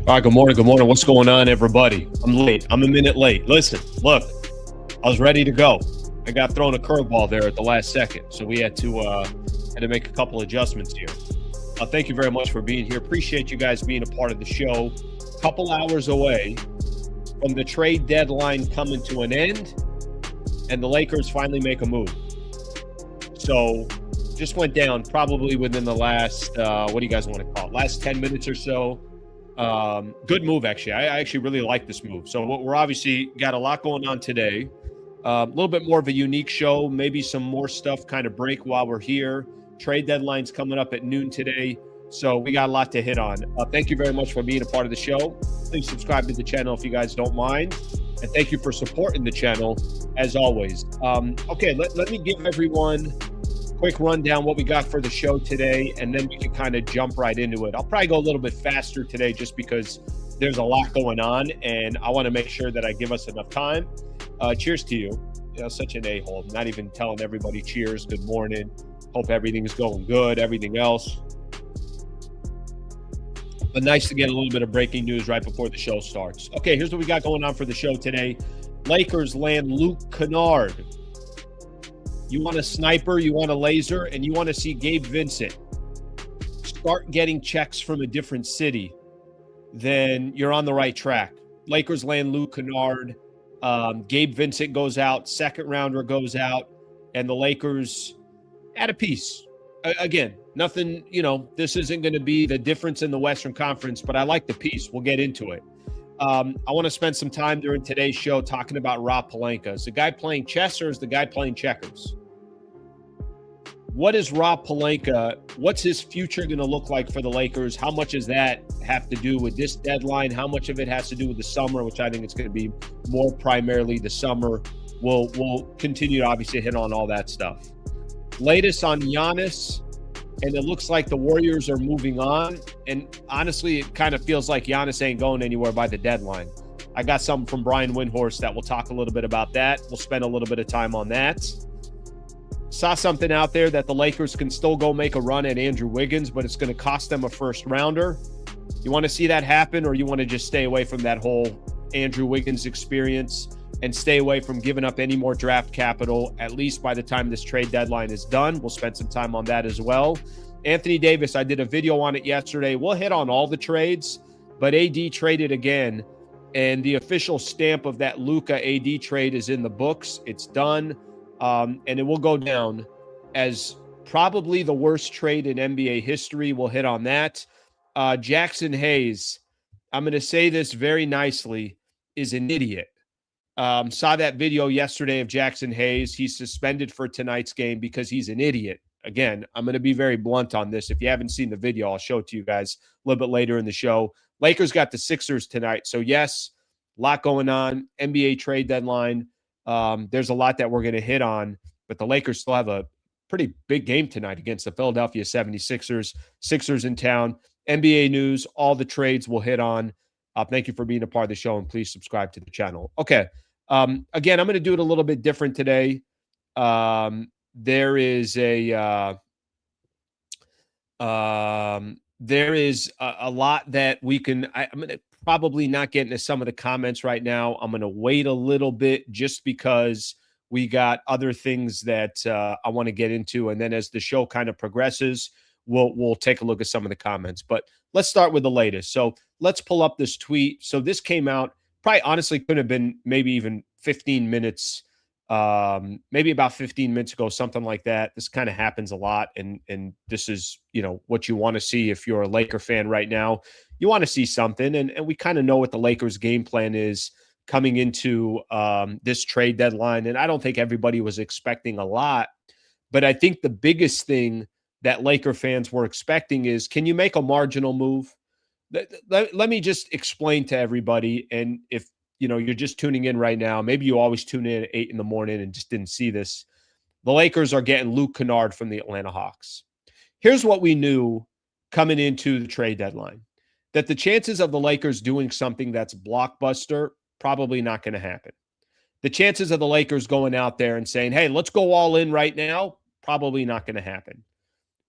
All right, good morning. Good morning. What's going on, everybody? I'm late. I'm a minute late. Listen, look, I was ready to go. I got thrown a curveball there at the last second, so we had to make a couple adjustments here. Thank you very much for being here. Appreciate you guys being a part of the show. Couple hours away from the trade deadline coming to an end, and the Lakers finally make a move. So just went down probably within the last, what do you guys want to call it, last 10 minutes or so. Good move, actually. I actually really like this move. So we're obviously got a lot going on today. A little bit more of a unique show, maybe some more stuff kind of break while we're here. Trade deadline's coming up at noon today, so we got a lot to hit on. Thank you very much for being a part of the show. Please subscribe to the channel if you guys don't mind. And thank you for supporting the channel, as always. Okay, let me give everyone a quick rundown what we got for the show today, and then we can kind of jump right into it. I'll probably go a little bit faster today just because there's a lot going on, and I want to make sure that I give us enough time. Cheers to you. You know, such an a-hole. Not even telling everybody cheers, good morning. Hope everything's going good, everything else. But nice to get a little bit of breaking news right before the show starts. Okay, here's what we got going on for the show today. Lakers land Luke Kennard. You want a sniper, you want a laser, and you want to see Gabe Vincent start getting checks from a different city, then you're on the right track. Lakers land Luke Kennard. Gabe Vincent goes out, second rounder goes out, and the Lakers at a piece. Again, nothing, this isn't going to be the difference in the Western Conference, but I like the piece. We'll get into it. I want to spend some time during today's show talking about Rob Pelinka. Is the guy playing chess or is the guy playing checkers? What is Rob Pelinka? What's his future going to look like for the Lakers? How much does that have to do with this deadline? How much of it has to do with the summer, which I think it's going to be more primarily the summer? We'll continue to obviously hit on all that stuff. Latest on Giannis, and it looks like the Warriors are moving on. And honestly, it kind of feels like Giannis ain't going anywhere by the deadline. I got something from Brian Windhorst that we'll talk a little bit about that. We'll spend a little bit of time on that. Saw something out there that the Lakers can still go make a run at Andrew Wiggins, but it's going to cost them a first rounder. You want to see that happen, or you want to just stay away from that whole Andrew Wiggins experience and stay away from giving up any more draft capital, at least by the time this trade deadline is done? We'll spend some time on that as well. Anthony Davis, I did a video on it yesterday. We'll hit on all the trades, but AD traded again, and the official stamp of that Luka AD trade is in the books. It's done. And it will go down as probably the worst trade in NBA history. We'll hit on that. Jaxson Hayes, I'm going to say this very nicely, is an idiot. Saw that video yesterday of Jaxson Hayes. He's suspended for tonight's game because he's an idiot. Again, I'm going to be very blunt on this. If you haven't seen the video, I'll show it to you guys a little bit later in the show. Lakers got the Sixers tonight. So, yes, a lot going on. NBA trade deadline. There's a lot that we're going to hit on, but the Lakers still have a pretty big game tonight against the Philadelphia 76ers. Sixers in town. NBA news, all the trades we'll hit on. Thank you for being a part of the show, and please subscribe to the channel. Okay. Again, I'm going to do it a little bit different today. There is a lot that we can – I'm going to probably not get into some of the comments right now. I'm going to wait a little bit just because we got other things that I want to get into. And then as the show kind of progresses, we'll take a look at some of the comments. But let's start with the latest. So let's pull up this tweet. So this came out probably honestly could have been maybe even 15 minutes, maybe about 15 minutes ago, something like that. This kind of happens a lot. And this is, what you want to see if you're a Laker fan right now. You want to see something. And we kind of know what the Lakers game plan is coming into this trade deadline. And I don't think everybody was expecting a lot. But I think the biggest thing that Laker fans were expecting is, can you make a marginal move? Let me just explain to everybody. And if you're just tuning in right now, maybe you always tune in at 8 in the morning and just didn't see this. The Lakers are getting Luke Kennard from the Atlanta Hawks. Here's what we knew coming into the trade deadline, that the chances of the Lakers doing something that's blockbuster, probably not going to happen. The chances of the Lakers going out there and saying, hey, let's go all in right now, probably not going to happen.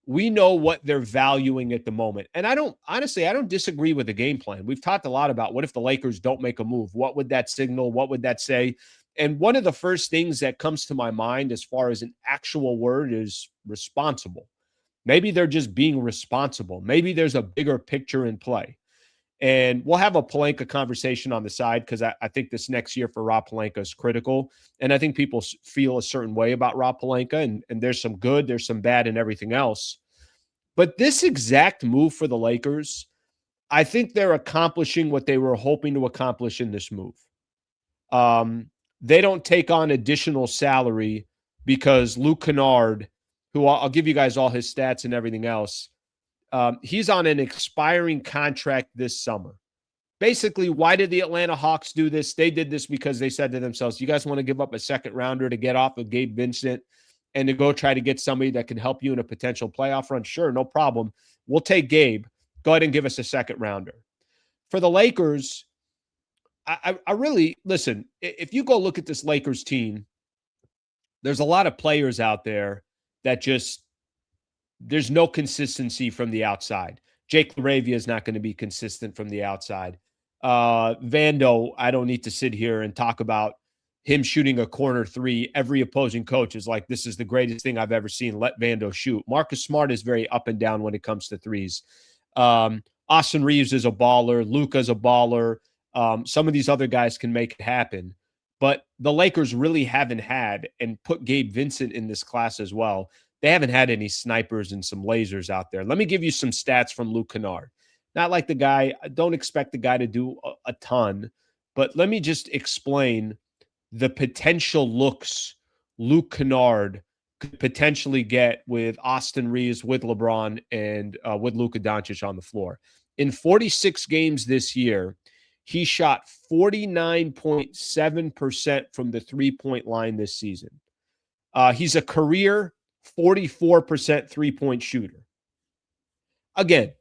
we know what they're valuing at the moment. And I don't disagree with the game plan. We've talked a lot about what if the Lakers don't make a move? What would that signal? What would that say? And one of the first things that comes to my mind as far as an actual word is responsible. Maybe they're just being responsible. Maybe there's a bigger picture in play. And we'll have a Pelinka conversation on the side because I think this next year for Rob Pelinka is critical. And I think people feel a certain way about Rob Pelinka, and there's some good, there's some bad, and everything else. But this exact move for the Lakers, I think they're accomplishing what they were hoping to accomplish in this move. They don't take on additional salary because Luke Kennard, who I'll give you guys all his stats and everything else, he's on an expiring contract this summer. Basically, why did the Atlanta Hawks do this? They did this because they said to themselves, you guys want to give up a second rounder to get off of Gabe Vincent and to go try to get somebody that can help you in a potential playoff run? Sure, no problem. We'll take Gabe. Go ahead and give us a second rounder. For the Lakers, I really, listen, if you go look at this Lakers team, there's a lot of players out there that just, there's no consistency from the outside. Jake LaRavia is not going to be consistent from the outside. Vando, I don't need to sit here and talk about him shooting a corner three. Every opposing coach is like, this is the greatest thing I've ever seen. Let Vando shoot. Marcus Smart is very up and down when it comes to threes. Austin Reeves is a baller. Luka's a baller. Some of these other guys can make it happen. But the Lakers really haven't had, and put Gabe Vincent in this class as well, they haven't had any snipers and some lasers out there. Let me give you some stats from Luke Kennard. Not like the guy, I don't expect the guy to do a ton, but let me just explain the potential looks Luke Kennard could potentially get with Austin Reeves, with LeBron, and with Luka Doncic on the floor. In 46 games this year, he shot 49.7% from the three-point line this season. He's a career 44% three-point shooter. Again,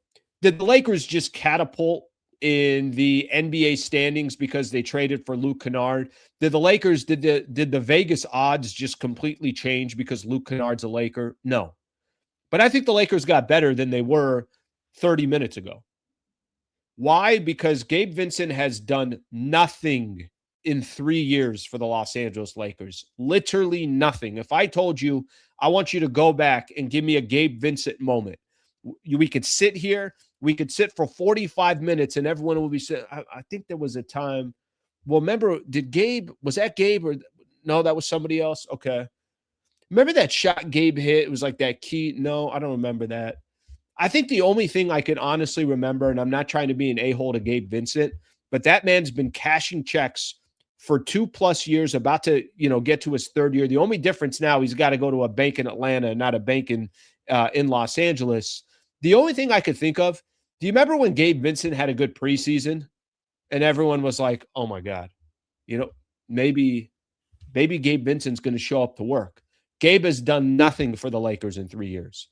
did the Lakers just catapult in the NBA standings because they traded for Luke Kennard? Did the Vegas odds just completely change because Luke Kennard's a Laker? No. But I think the Lakers got better than they were 30 minutes ago. Why? Because Gabe Vincent has done nothing in 3 years for the Los Angeles Lakers. Literally nothing. If I told you, I want you to go back and give me a Gabe Vincent moment, we could sit here, we could sit for 45 minutes and everyone will be saying, I think there was a time. Well, remember, was that Gabe or no, that was somebody else? Okay. Remember that shot Gabe hit? It was like that key. No, I don't remember that. I think the only thing I can honestly remember, and I'm not trying to be an a-hole to Gabe Vincent, but that man's been cashing checks for 2+ years, about to, get to his third year. The only difference now, he's got to go to a bank in Atlanta, not a bank in Los Angeles. The only thing I could think of, do you remember when Gabe Vincent had a good preseason and everyone was like, oh my God, maybe Gabe Vincent's going to show up to work. Gabe has done nothing for the Lakers in 3 years.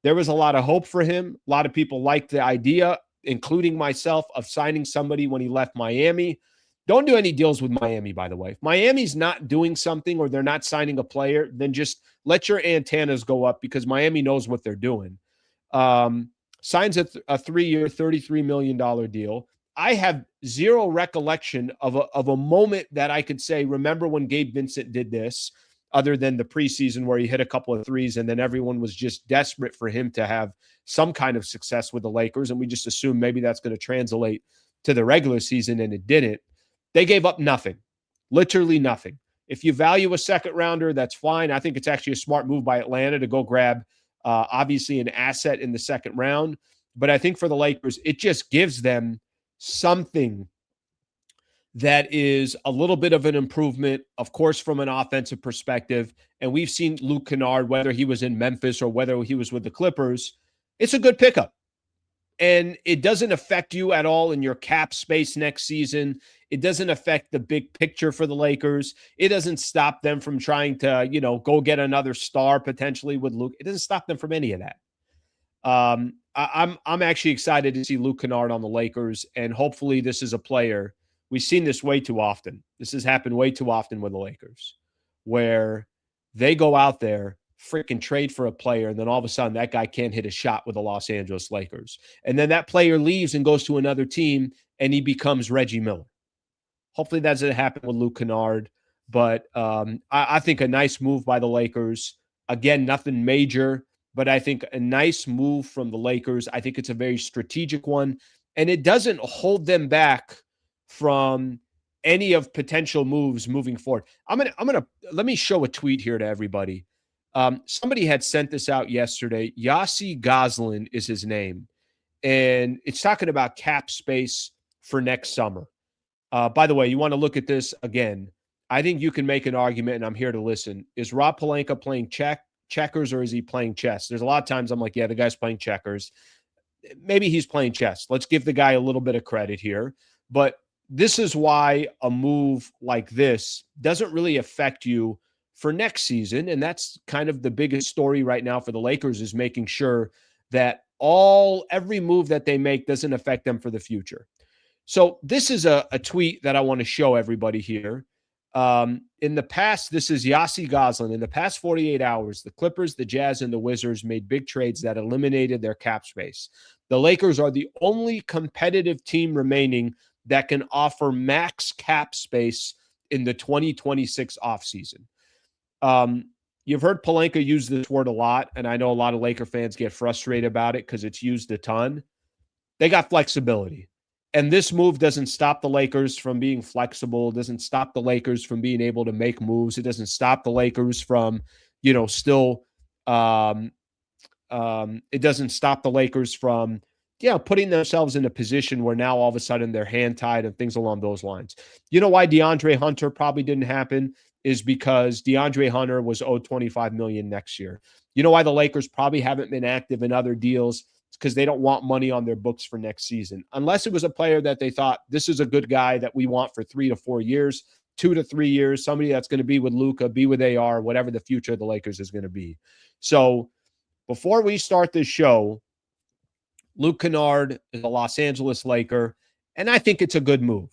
There was a lot of hope for him. A lot of people liked the idea, including myself, of signing somebody when he left Miami. Don't do any deals with Miami, by the way. If Miami's not doing something or they're not signing a player, then just let your antennas go up because Miami knows what they're doing. Signs a 3-year, $33 million deal. I have zero recollection of a moment that I could say, remember when Gabe Vincent did this, other than the preseason where he hit a couple of threes and then everyone was just desperate for him to have some kind of success with the Lakers. And we just assumed maybe that's going to translate to the regular season, and it didn't. They gave up nothing, literally nothing. If you value a second rounder, that's fine. I think it's actually a smart move by Atlanta to go grab, obviously, an asset in the second round. But I think for the Lakers, it just gives them something that is a little bit of an improvement, of course, from an offensive perspective. And we've seen Luke Kennard, whether he was in Memphis or whether he was with the Clippers, it's a good pickup. And it doesn't affect you at all in your cap space next season. It doesn't affect the big picture for the Lakers. It doesn't stop them from trying to, go get another star potentially with Luke. It doesn't stop them from any of that. I'm actually excited to see Luke Kennard on the Lakers, and hopefully this is a player. We've seen this way too often. This has happened way too often with the Lakers, where they go out there, freaking trade for a player, and then all of a sudden that guy can't hit a shot with the Los Angeles Lakers. And then that player leaves and goes to another team, and he becomes Reggie Miller. Hopefully that doesn't happen with Luke Kennard. But I think a nice move by the Lakers. Again, nothing major, but I think a nice move from the Lakers. I think it's a very strategic one, and it doesn't hold them back from any of potential moves moving forward. Let me show a tweet here to everybody. Somebody had sent this out yesterday. Yossi Goslin is his name, and it's talking about cap space for next summer. By the way, you want to look at this again. I think you can make an argument, and I'm here to listen. Is Rob Pelinka playing checkers, or is he playing chess? There's a lot of times I'm like, yeah, the guy's playing checkers. Maybe he's playing chess. Let's give the guy a little bit of credit here. But this is why a move like this doesn't really affect you for next season. And that's kind of the biggest story right now for the Lakers, is making sure that every move that they make doesn't affect them for the future. So this is a tweet that I want to show everybody here. In the past, this is Yossi Goslin. In the past 48 hours, the Clippers, the Jazz, and the Wizards made big trades that eliminated their cap space. The Lakers are the only competitive team remaining that can offer max cap space in the 2026 offseason. You've heard Pelinka use this word a lot, and I know a lot of Laker fans get frustrated about it because it's used a ton. They got flexibility. And this move doesn't stop the Lakers from being flexible. It doesn't stop the Lakers from being able to make moves. It doesn't stop the Lakers from, still it doesn't stop the Lakers from, putting themselves in a position where now all of a sudden they're hand-tied and things along those lines. You know why DeAndre Hunter probably didn't happen is because DeAndre Hunter was owed $25 million next year. You know why the Lakers probably haven't been active in other deals? Because they don't want money on their books for next season. Unless it was a player that they thought, this is a good guy that we want for 3 to 4 years, 2 to 3 years, somebody that's going to be with Luka, be with AR, whatever the future of the Lakers is going to be. So before we start this show, Luke Kennard is a Los Angeles Laker, and I think it's a good move.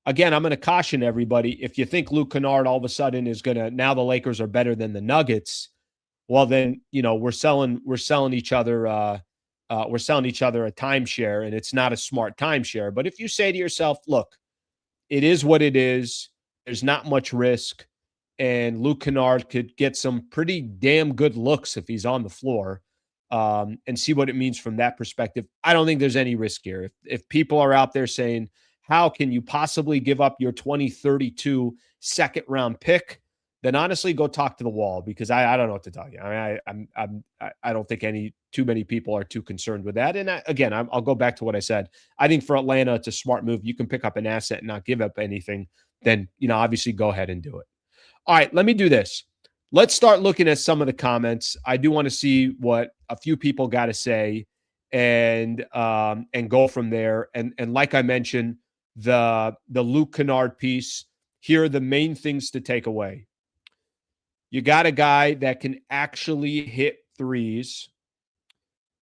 Again, I'm going to caution everybody, if you think Luke Kennard all of a sudden is going to, now the Lakers are better than the Nuggets, well then, we're selling each other a timeshare, and it's not a smart timeshare. But if you say to yourself, look, it is what it is, there's not much risk, and Luke Kennard could get some pretty damn good looks if he's on the floor, and see what it means from that perspective, I don't think there's any risk here. If people are out there saying, how can you possibly give up your 2032 second round pick? Then honestly, go talk to the wall, because I don't know what to tell you. I don't think too many people are too concerned with that. And I'll go back to what I said. I think for Atlanta, it's a smart move. You can pick up an asset and not give up anything. Then obviously go ahead and do it. All right, let me do this. Let's start looking at some of the comments. I do want to see what a few people got to say, and go from there. And like I mentioned, the Luke Kennard piece. Here are the main things to take away. You got a guy that can actually hit threes.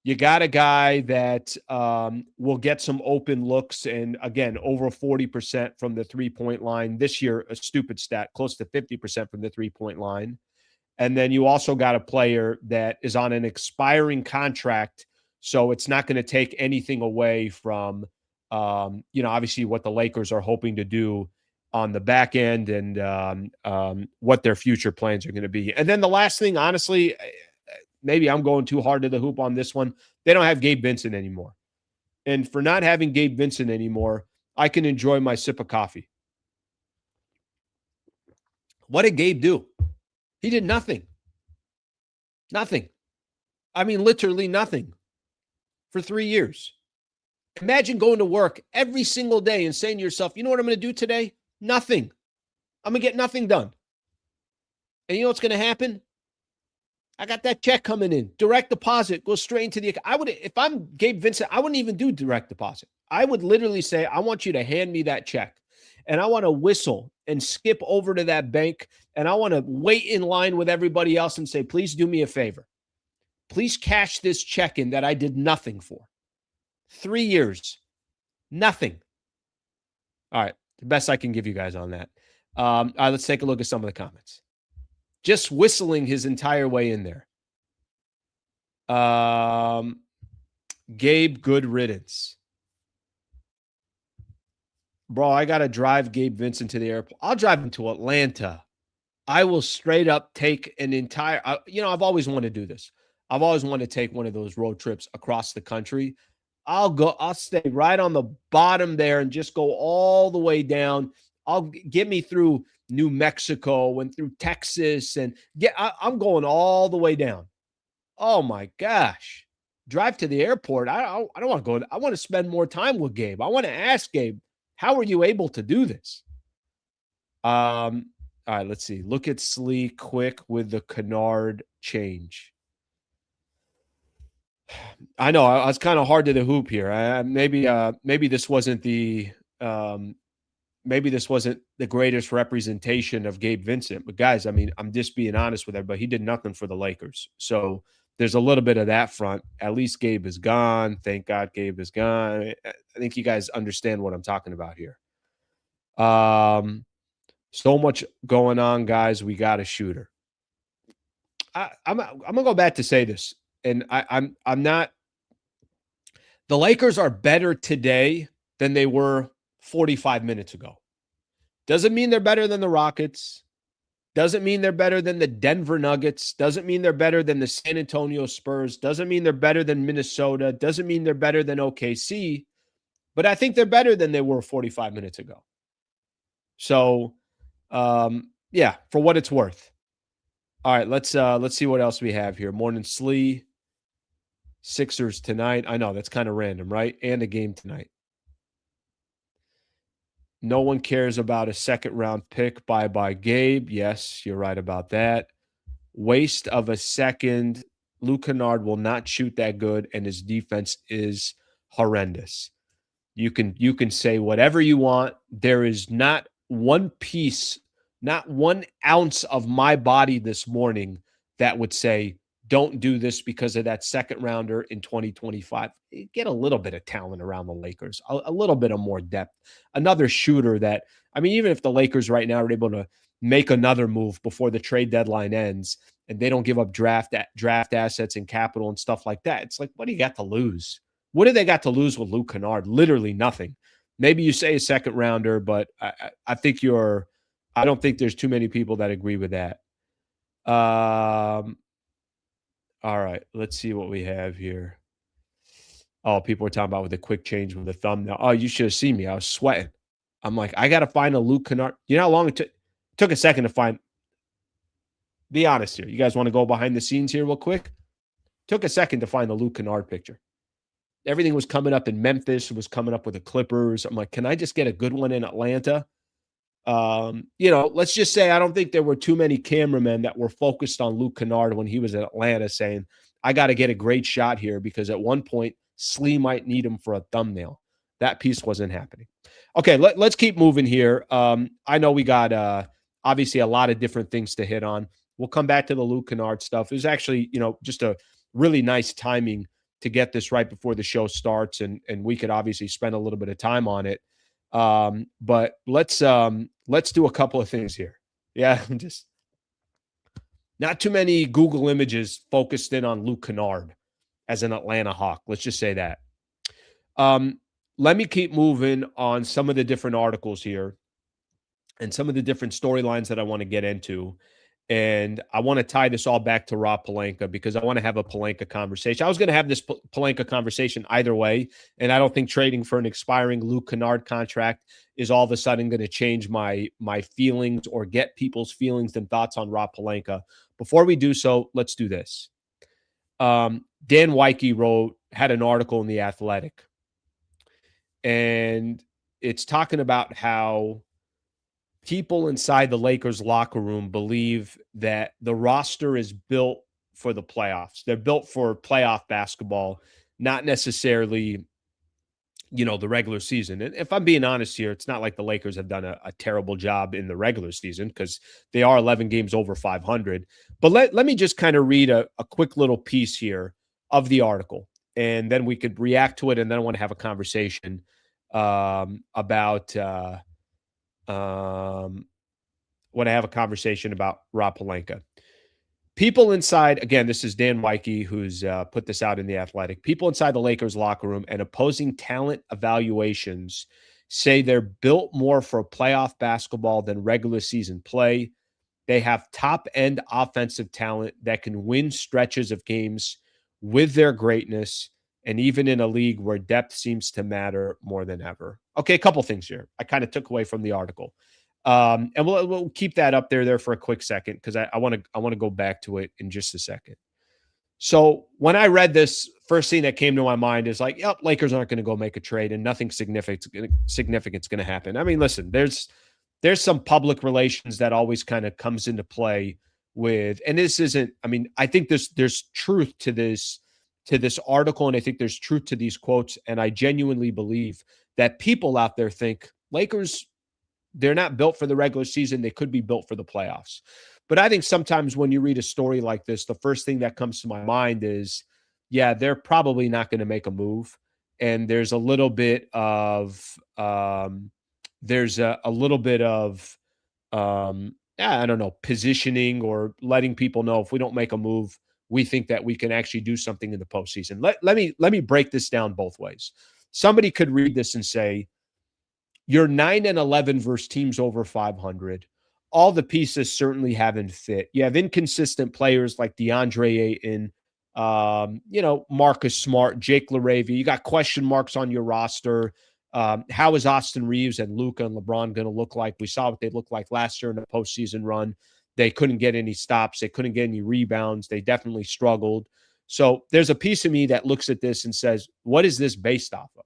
You got a guy that will get some open looks, and again, over 40% from the three-point line. This year, a stupid stat, close to 50% from the three-point line. And then you also got a player that is on an expiring contract, so it's not going to take anything away from, obviously what the Lakers are hoping to do on the back end, and what their future plans are going to be. And then the last thing, honestly, maybe I'm going too hard to the hoop on this one. They don't have Gabe Vincent anymore. And for not having Gabe Vincent anymore, I can enjoy my sip of coffee. What did Gabe do? He did nothing. Nothing. I mean, literally nothing for 3 years. Imagine going to work every single day and saying to yourself, you know what I'm going to do today? Nothing. I'm going to get nothing done. And you know what's going to happen? I got that check coming in. Direct deposit goes straight into the account. If I'm Gabe Vincent, I wouldn't even do direct deposit. I would literally say, I want you to hand me that check. And I want to whistle and skip over to that bank. And I want to wait in line with everybody else and say, please do me a favor. Please cash this check in that I did nothing for. 3 years. Nothing. All right. The best I can give you guys on that. All right, let's take a look at some of the comments. Just whistling his entire way in there. Gabe, good riddance. Bro, I got to drive Gabe Vincent to the airport. I'll drive him to Atlanta. I will straight up take an entire, I've always wanted to do this. I've always wanted to take one of those road trips across the country. I'll stay right on the bottom there and just go all the way down. Get me through New Mexico and through Texas and I'm going all the way down. Oh my gosh. Drive to the airport. I don't want to go. I want to spend more time with Gabe. I want to ask Gabe, how are you able to do this? All right, let's see. Look at Slee quick with the Kennard change. I know I was kind of hard to the hoop here. Maybe this wasn't the greatest representation of Gabe Vincent. But guys, I mean, I'm just being honest with everybody. He did nothing for the Lakers. So there's a little bit of that front. At least Gabe is gone. Thank God Gabe is gone. I think you guys understand what I'm talking about here. So much going on, guys. We got a shooter. I'm gonna go back to say this, and I'm not. The Lakers are better today than they were 45 minutes ago. Doesn't mean they're better than the Rockets. Doesn't mean they're better than the Denver Nuggets. Doesn't mean they're better than the San Antonio Spurs. Doesn't mean they're better than Minnesota. Doesn't mean they're better than OKC. But I think they're better than they were 45 minutes ago. So, yeah, for what it's worth. All right, let's see what else we have here. Morning Slee. Sixers tonight. I know that's kind of random, right? And a game tonight. No one cares about a second-round pick. Bye-bye, Gabe. Yes, you're right about that. Waste of a second. Luke Kennard will not shoot that good, and his defense is horrendous. You can say whatever you want. There is not one piece, not 1 ounce of my body this morning that would say, don't do this because of that second rounder in 2025. Get a little bit of talent around the Lakers, a little bit of more depth. Another shooter that, I mean, even if the Lakers right now are able to make another move before the trade deadline ends and they don't give up draft assets and capital and stuff like that, it's like, what do you got to lose? What do they got to lose with Luke Kennard? Literally nothing. Maybe you say a second rounder, but I don't think there's too many people that agree with that. All right, let's see what we have here. Oh, people are talking about with a quick change with the thumbnail. Oh, you should have seen me. I was sweating. I'm like, I got to find a Luke Kennard. You know how long it took a second to find. Be honest here. You guys want to go behind the scenes here real quick? Took a second to find the Luke Kennard picture. Everything was coming up in Memphis. It was coming up with the Clippers. I'm like, can I just get a good one in Atlanta? Let's just say I don't think there were too many cameramen that were focused on Luke Kennard when he was in Atlanta saying, I got to get a great shot here because at one point, Slee might need him for a thumbnail. That piece wasn't happening. Okay, let's keep moving here. I know we got obviously a lot of different things to hit on. We'll come back to the Luke Kennard stuff. It was actually, just a really nice timing to get this right before the show starts, and we could obviously spend a little bit of time on it. But let's do a couple of things here. Yeah, just not too many Google images focused in on Luke Kennard as an Atlanta Hawk. Let's just say that. Let me keep moving on some of the different articles here and some of the different storylines that I want to get into. And I want to tie this all back to Rob Pelinka because I want to have a Pelinka conversation. I was going to have this Pelinka conversation either way, and I don't think trading for an expiring Luke Kennard contract is all of a sudden going to change my feelings or get people's feelings and thoughts on Rob Pelinka. Before we do so, let's do this. Dan Weike had an article in The Athletic, and it's talking about how people inside the Lakers locker room believe that the roster is built for the playoffs. They're built for playoff basketball, not necessarily, the regular season. And if I'm being honest here, it's not like the Lakers have done a terrible job in the regular season because they are 11 games over 500. But let me just kind of read a quick little piece here of the article, and then we could react to it. And then I want to have a conversation about when I have a conversation about Rob Pelinka. People inside, again, this is Dan Weike, who's put this out in The Athletic. People inside the Lakers locker room and opposing talent evaluations say they're built more for playoff basketball than regular season play. They have top-end offensive talent that can win stretches of games with their greatness, and even in a league where depth seems to matter more than ever. Okay, a couple things here I kind of took away from the article. And we'll keep that up there for a quick second because I want to go back to it in just a second. So when I read this, first thing that came to my mind is like, yep, Lakers aren't going to go make a trade and nothing significant's going to happen. I mean, listen, there's some public relations that always kind of comes into play with, and this isn't, I mean, I think there's truth to this article, and I think there's truth to these quotes, and I genuinely believe that people out there think Lakers, they're not built for the regular season. They could be built for the playoffs. But I think sometimes when you read a story like this, the first thing that comes to my mind is, yeah, they're probably not going to make a move. And there's a little bit of, I don't know, positioning or letting people know if we don't make a move, we think that we can actually do something in the postseason. Let me break this down both ways. Somebody could read this and say, you're 9-11 versus teams over 500. All the pieces certainly haven't fit. You have inconsistent players like DeAndre Ayton, Marcus Smart, Jake LaRavia. You got question marks on your roster. How is Austin Reeves and Luka and LeBron going to look like? We saw what they looked like last year in the postseason run. They couldn't get any stops. They couldn't get any rebounds. They definitely struggled. So there's a piece of me that looks at this and says, what is this based off of?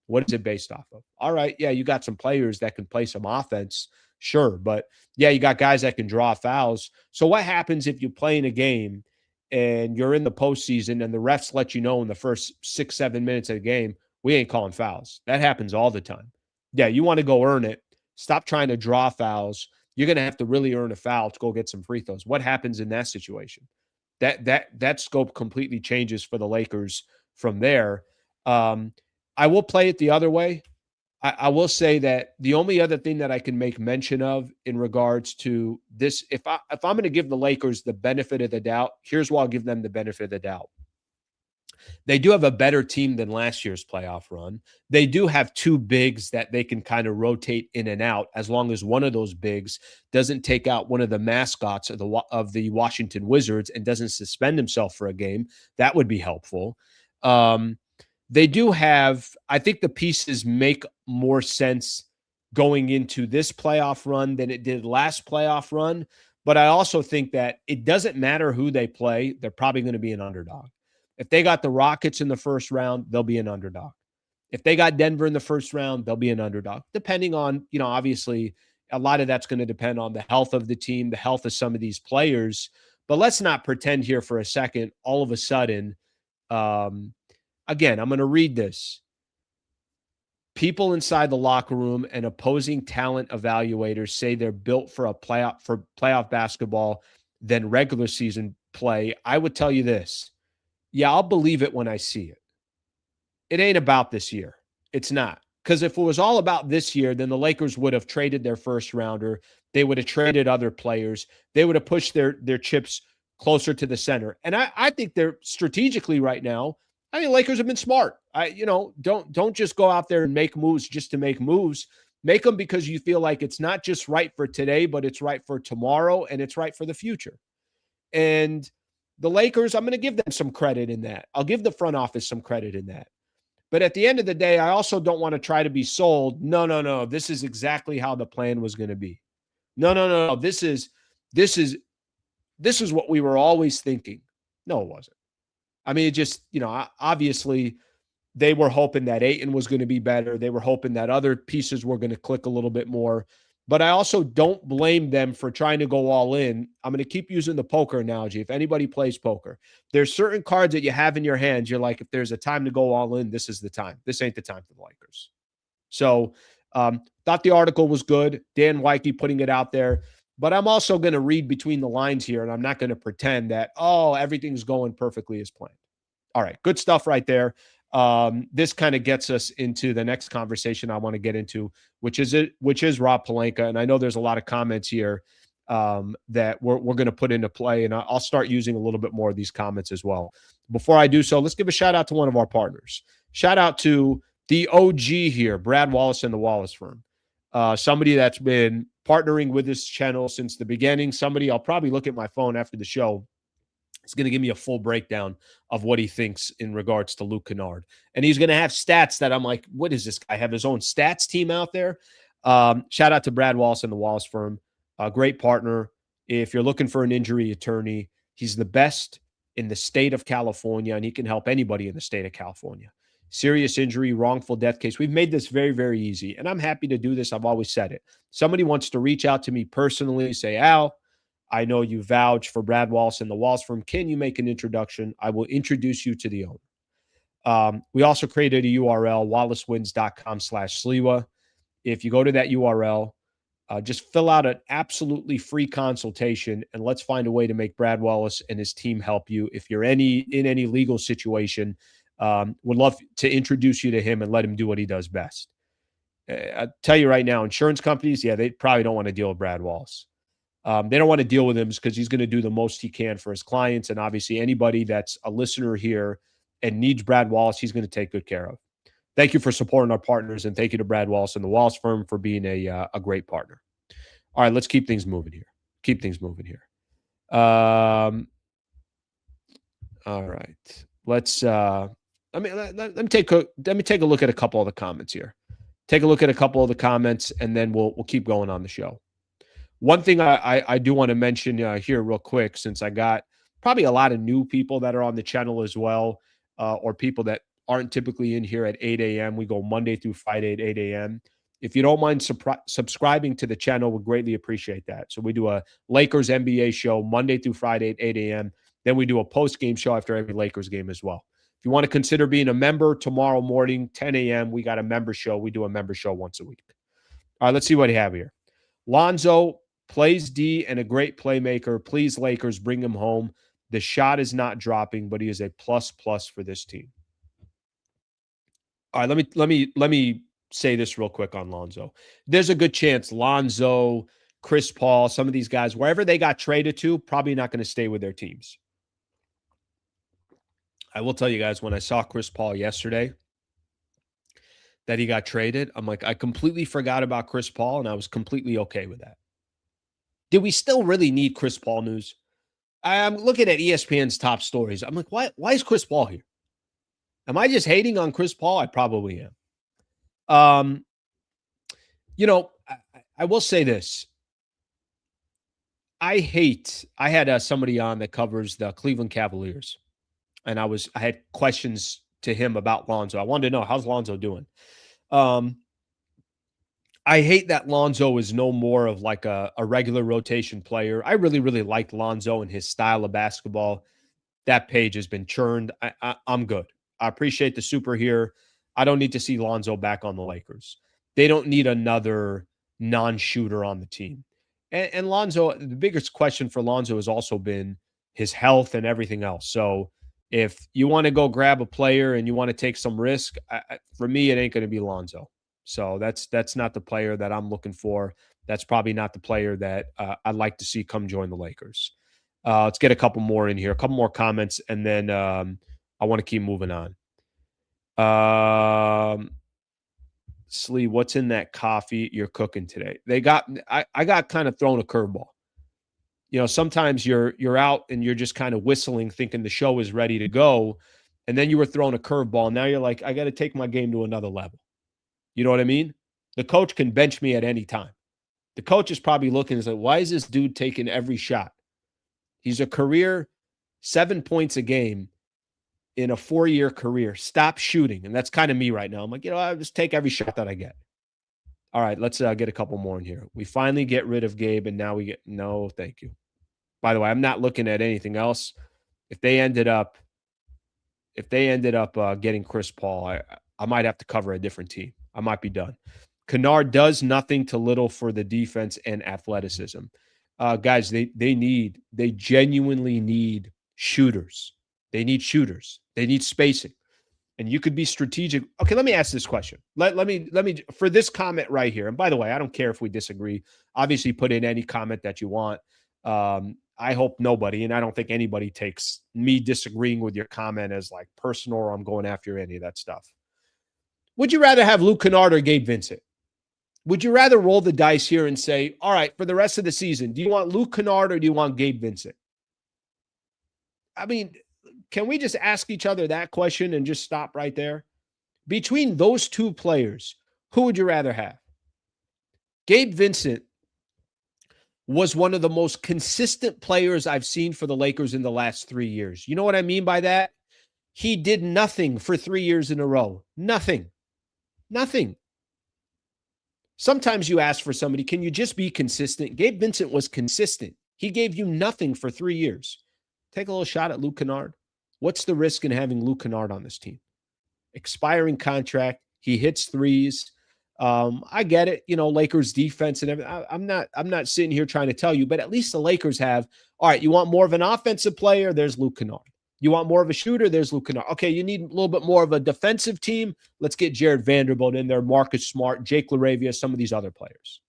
What is it based off of? All right, yeah, you got some players that can play some offense, sure. But, yeah, you got guys that can draw fouls. So what happens if you play in a game and you're in the postseason and the refs let you know in the first 6-7 minutes of the game, we ain't calling fouls? That happens all the time. Yeah, you want to go earn it. Stop trying to draw fouls. You're going to have to really earn a foul to go get some free throws. What happens in that situation? That scope completely changes for the Lakers from there. I will play it the other way. I will say that the only other thing that I can make mention of in regards to this, if I'm going to give the Lakers the benefit of the doubt, here's why I'll give them the benefit of the doubt. They do have a better team than last year's playoff run. They do have two bigs that they can kind of rotate in and out as long as one of those bigs doesn't take out one of the mascots of the Washington Wizards and doesn't suspend himself for a game. That would be helpful. They do have, I think the pieces make more sense going into this playoff run than it did last playoff run. But I also think that it doesn't matter who they play. They're probably going to be an underdog. If they got the Rockets in the first round, they'll be an underdog. If they got Denver in the first round, they'll be an underdog. Depending on, obviously a lot of that's going to depend on the health of the team, the health of some of these players. But let's not pretend here for a second, all of a sudden, again, I'm going to read this. People inside the locker room and opposing talent evaluators say they're built for playoff basketball than regular season play. I would tell you this. Yeah, I'll believe it when I see it. It ain't about this year. It's not. Because if it was all about this year, then the Lakers would have traded their first rounder. They would have traded other players. They would have pushed their chips closer to the center. And I think they're strategically right now, I mean, Lakers have been smart. Don't just go out there and make moves just to make moves. Make them because you feel like it's not just right for today, but it's right for tomorrow and it's right for the future. And the Lakers, I'm going to give them some credit in that. I'll give the front office some credit in that. But at the end of the day, I also don't want to try to be sold. No. This is exactly how the plan was going to be. No. This is what we were always thinking. No, it wasn't. I mean, it just, obviously they were hoping that Ayton was going to be better. They were hoping that other pieces were going to click a little bit more. But I also don't blame them for trying to go all in. I'm going to keep using the poker analogy. If anybody plays poker, there's certain cards that you have in your hands. You're like, if there's a time to go all in, this is the time. This ain't the time for the Lakers. So thought the article was good. Dan Weike putting it out there. But I'm also going to read between the lines here, and I'm not going to pretend that, everything's going perfectly as planned. All right, good stuff right there. This kind of gets us into the next conversation I want to get into, which is Rob Pelinka. And I know there's a lot of comments here that we're going to put into play. And I'll start using a little bit more of these comments as well. Before I do so, let's give a shout out to one of our partners. Shout out to the OG here, Brad Wallace and the Wallace Firm. Somebody that's been partnering with this channel since the beginning. Somebody, I'll probably look at my phone after the show. He's going to give me a full breakdown of what he thinks in regards to Luke Kennard. And he's going to have stats that I'm like, what is this guy? Have his own stats team out there? Shout out to Brad Wallace and the Wallace Firm. A great partner. If you're looking for an injury attorney, he's the best in the state of California, and he can help anybody in the state of California. Serious injury, wrongful death case. We've made this very, very easy, and I'm happy to do this. I've always said it. Somebody wants to reach out to me personally, say, Al, I know you vouch for Brad Wallace and the Wallace Firm. Can you make an introduction? I will introduce you to the owner. We also created a URL, wallacewins.com/Sliwa. If you go to that URL, just fill out an absolutely free consultation, and let's find a way to make Brad Wallace and his team help you. If you're in any legal situation, would love to introduce you to him and let him do what he does best. I'll tell you right now, insurance companies, yeah, they probably don't want to deal with Brad Wallace. They don't want to deal with him because he's going to do the most he can for his clients. And obviously anybody that's a listener here and needs Brad Wallace, he's going to take good care of. Thank you for supporting our partners, and thank you to Brad Wallace and the Wallace Firm for being a great partner. All right, let's keep things moving here. All right, let's let me take a look at a couple of the comments here. Take a look at a couple of the comments, and then we'll keep going on the show. One thing I do want to mention here real quick, since I got probably a lot of new people that are on the channel as well, or people that aren't typically in here at 8 a.m. We go Monday through Friday at 8 a.m. If you don't mind subscribing to the channel, we'd greatly appreciate that. So we do a Lakers NBA show Monday through Friday at 8 a.m. Then we do a post-game show after every Lakers game as well. If you want to consider being a member, tomorrow morning, 10 a.m., we got a member show. We do a member show once a week. All right, let's see what we have here. Lonzo plays D and a great playmaker. Please, Lakers, bring him home. The shot is not dropping, but he is a plus for this team. All right, let me say this real quick on Lonzo. There's a good chance Lonzo, Chris Paul, some of these guys, wherever they got traded to, probably not going to stay with their teams. I will tell you guys, when I saw Chris Paul yesterday, that he got traded, I'm like, I completely forgot about Chris Paul, and I was completely okay with that. Did we still really need Chris Paul news? I'm looking at ESPN's top stories. I'm like, why is Chris Paul here? Am I just hating on Chris Paul? I probably am. I will say this. I had somebody on that covers the Cleveland Cavaliers, and I had questions to him about Lonzo. I wanted to know, how's Lonzo doing? I hate that Lonzo is no more of like a regular rotation player. I really, really liked Lonzo and his style of basketball. That page has been churned. I'm good. I appreciate the super here. I don't need to see Lonzo back on the Lakers. They don't need another non-shooter on the team. And Lonzo, the biggest question for Lonzo has also been his health and everything else. So if you want to go grab a player and you want to take some risk, for me, it ain't going to be Lonzo. So that's not the player that I'm looking for. That's probably not the player that I'd like to see come join the Lakers. Let's get a couple more in here, a couple more comments, and then I want to keep moving on. Slee, what's in that coffee you're cooking today? I got kind of thrown a curveball. You know, sometimes you're out and you're just kind of whistling, thinking the show is ready to go, and then you were thrown a curveball. Now you're like, I got to take my game to another level. You know what I mean? The coach can bench me at any time. The coach is probably looking and say, why is this dude taking every shot? He's a career 7 points a game in a 4-year career. Stop shooting. And that's kind of me right now. I'm like, I just take every shot that I get. All right, let's get a couple more in here. We finally get rid of Gabe, and now we get no, thank you. By the way, I'm not looking at anything else. If they ended up getting Chris Paul, I might have to cover a different team. I might be done. Kennard does nothing to little for the defense and athleticism. Guys, they genuinely need shooters. They need shooters. They need spacing. and you could be strategic. Okay, let me ask this question. Let me for this comment right here. And by the way, I don't care if we disagree. Obviously, put in any comment that you want. I hope nobody, and I don't think anybody takes me disagreeing with your comment as like personal or I'm going after any of that stuff. Would you rather have Luke Kennard or Gabe Vincent? Would you rather roll the dice here and say, all right, for the rest of the season, do you want Luke Kennard or do you want Gabe Vincent? I mean, can we just ask each other that question and just stop right there? Between those two players, who would you rather have? Gabe Vincent was one of the most consistent players I've seen for the Lakers in the last 3 years. You know what I mean by that? He did nothing for 3 years in a row. Nothing. Sometimes you ask for somebody, can you just be consistent? Gabe Vincent was consistent. He gave you nothing for 3 years. Take a little shot at Luke Kennard. What's the risk in having Luke Kennard on this team? Expiring contract. He hits threes. I get it, Lakers defense and everything. I'm not sitting here trying to tell you, but at least the Lakers have, all right, you want more of an offensive player? There's Luke Kennard. You want more of a shooter? There's Luke Kennard. Okay, you need a little bit more of a defensive team? Let's get Jared Vanderbilt in there, Marcus Smart, Jake LaRavia, some of these other players.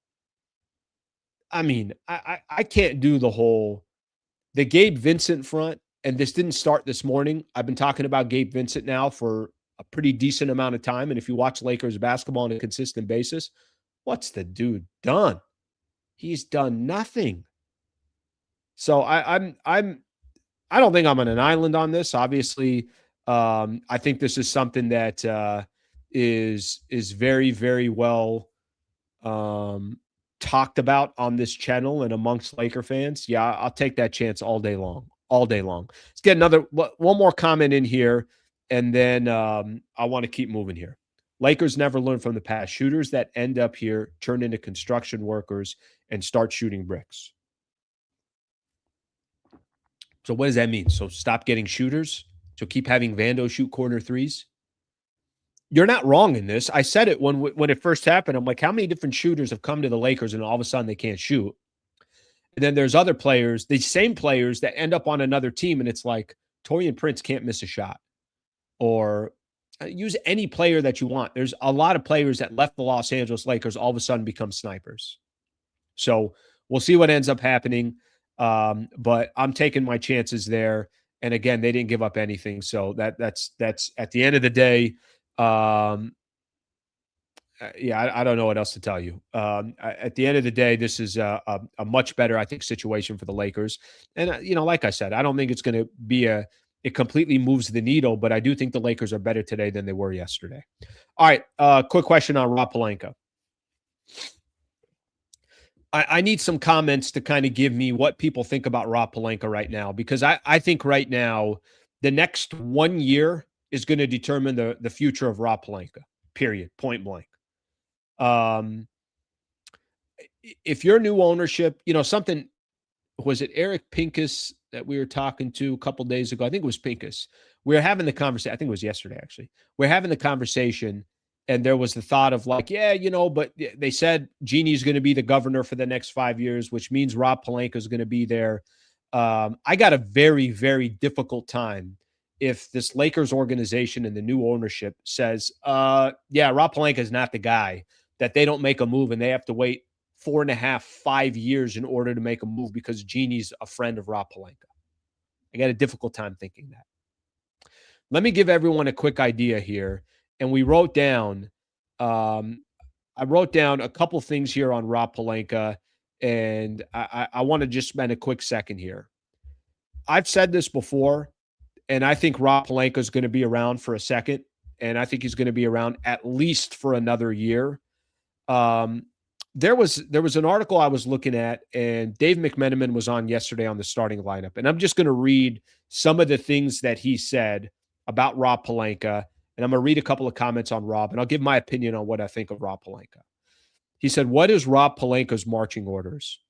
I mean, I can't do the Gabe Vincent front, and this didn't start this morning. I've been talking about Gabe Vincent now for a pretty decent amount of time. And if you watch Lakers basketball on a consistent basis, what's the dude done? He's done nothing. So I don't think I'm on an island on this. Obviously, I think this is something that is very, very well talked about on this channel and amongst Laker fans. Yeah, I'll take that chance all day long. Let's get one more comment in here. And then I want to keep moving here. Lakers never learn from the past. Shooters that end up here turn into construction workers and start shooting bricks. So what does that mean? So stop getting shooters? So keep having Vando shoot corner threes? You're not wrong in this. I said it when it first happened. I'm like, how many different shooters have come to the Lakers and all of a sudden they can't shoot? And then there's other players, the same players that end up on another team, and it's like, Taurean Prince can't miss a shot. Or use any player that you want. There's a lot of players that left the Los Angeles Lakers all of a sudden become snipers. So we'll see what ends up happening. But I'm taking my chances there. And again, they didn't give up anything. So that's at the end of the day. I don't know what else to tell you. At the end of the day, this is a much better, I think, situation for the Lakers. And, like I said, I don't think it's going to be it completely moves the needle, but I do think the Lakers are better today than they were yesterday. All right, quick question on Rob Pelinka. I need some comments to kind of give me what people think about Rob Pelinka right now, because I think right now the next 1 year is going to determine the future of Rob Pelinka, period, point blank. If you're new ownership, something, was it Eric Pincus that we were talking to a couple days ago? I think it was Pincus. We were having the conversation. I think it was yesterday, actually. We're having the conversation, and there was the thought of like, but they said Genie's going to be the governor for the next 5 years, which means Rob Pelinka is going to be there. I got a very, very difficult time if this Lakers organization and the new ownership says, Rob Pelinka is not the guy, that they don't make a move and they have to wait 4.5, 5 years in order to make a move because Genie's a friend of Rob Pelinka. I got a difficult time thinking that. Let me give everyone a quick idea here. And we wrote down, I wrote down a couple things here on Rob Pelinka, and I want to just spend a quick second here. I've said this before, and I think Rob Pelinka is going to be around for a second, and I think he's going to be around at least for another year. There was an article I was looking at, and Dave McMenamin was on yesterday on the starting lineup. And I'm just going to read some of the things that he said about Rob Pelinka. And I'm going to read a couple of comments on Rob, and I'll give my opinion on what I think of Rob Pelinka. He said, what is Rob Pelinka's marching orders?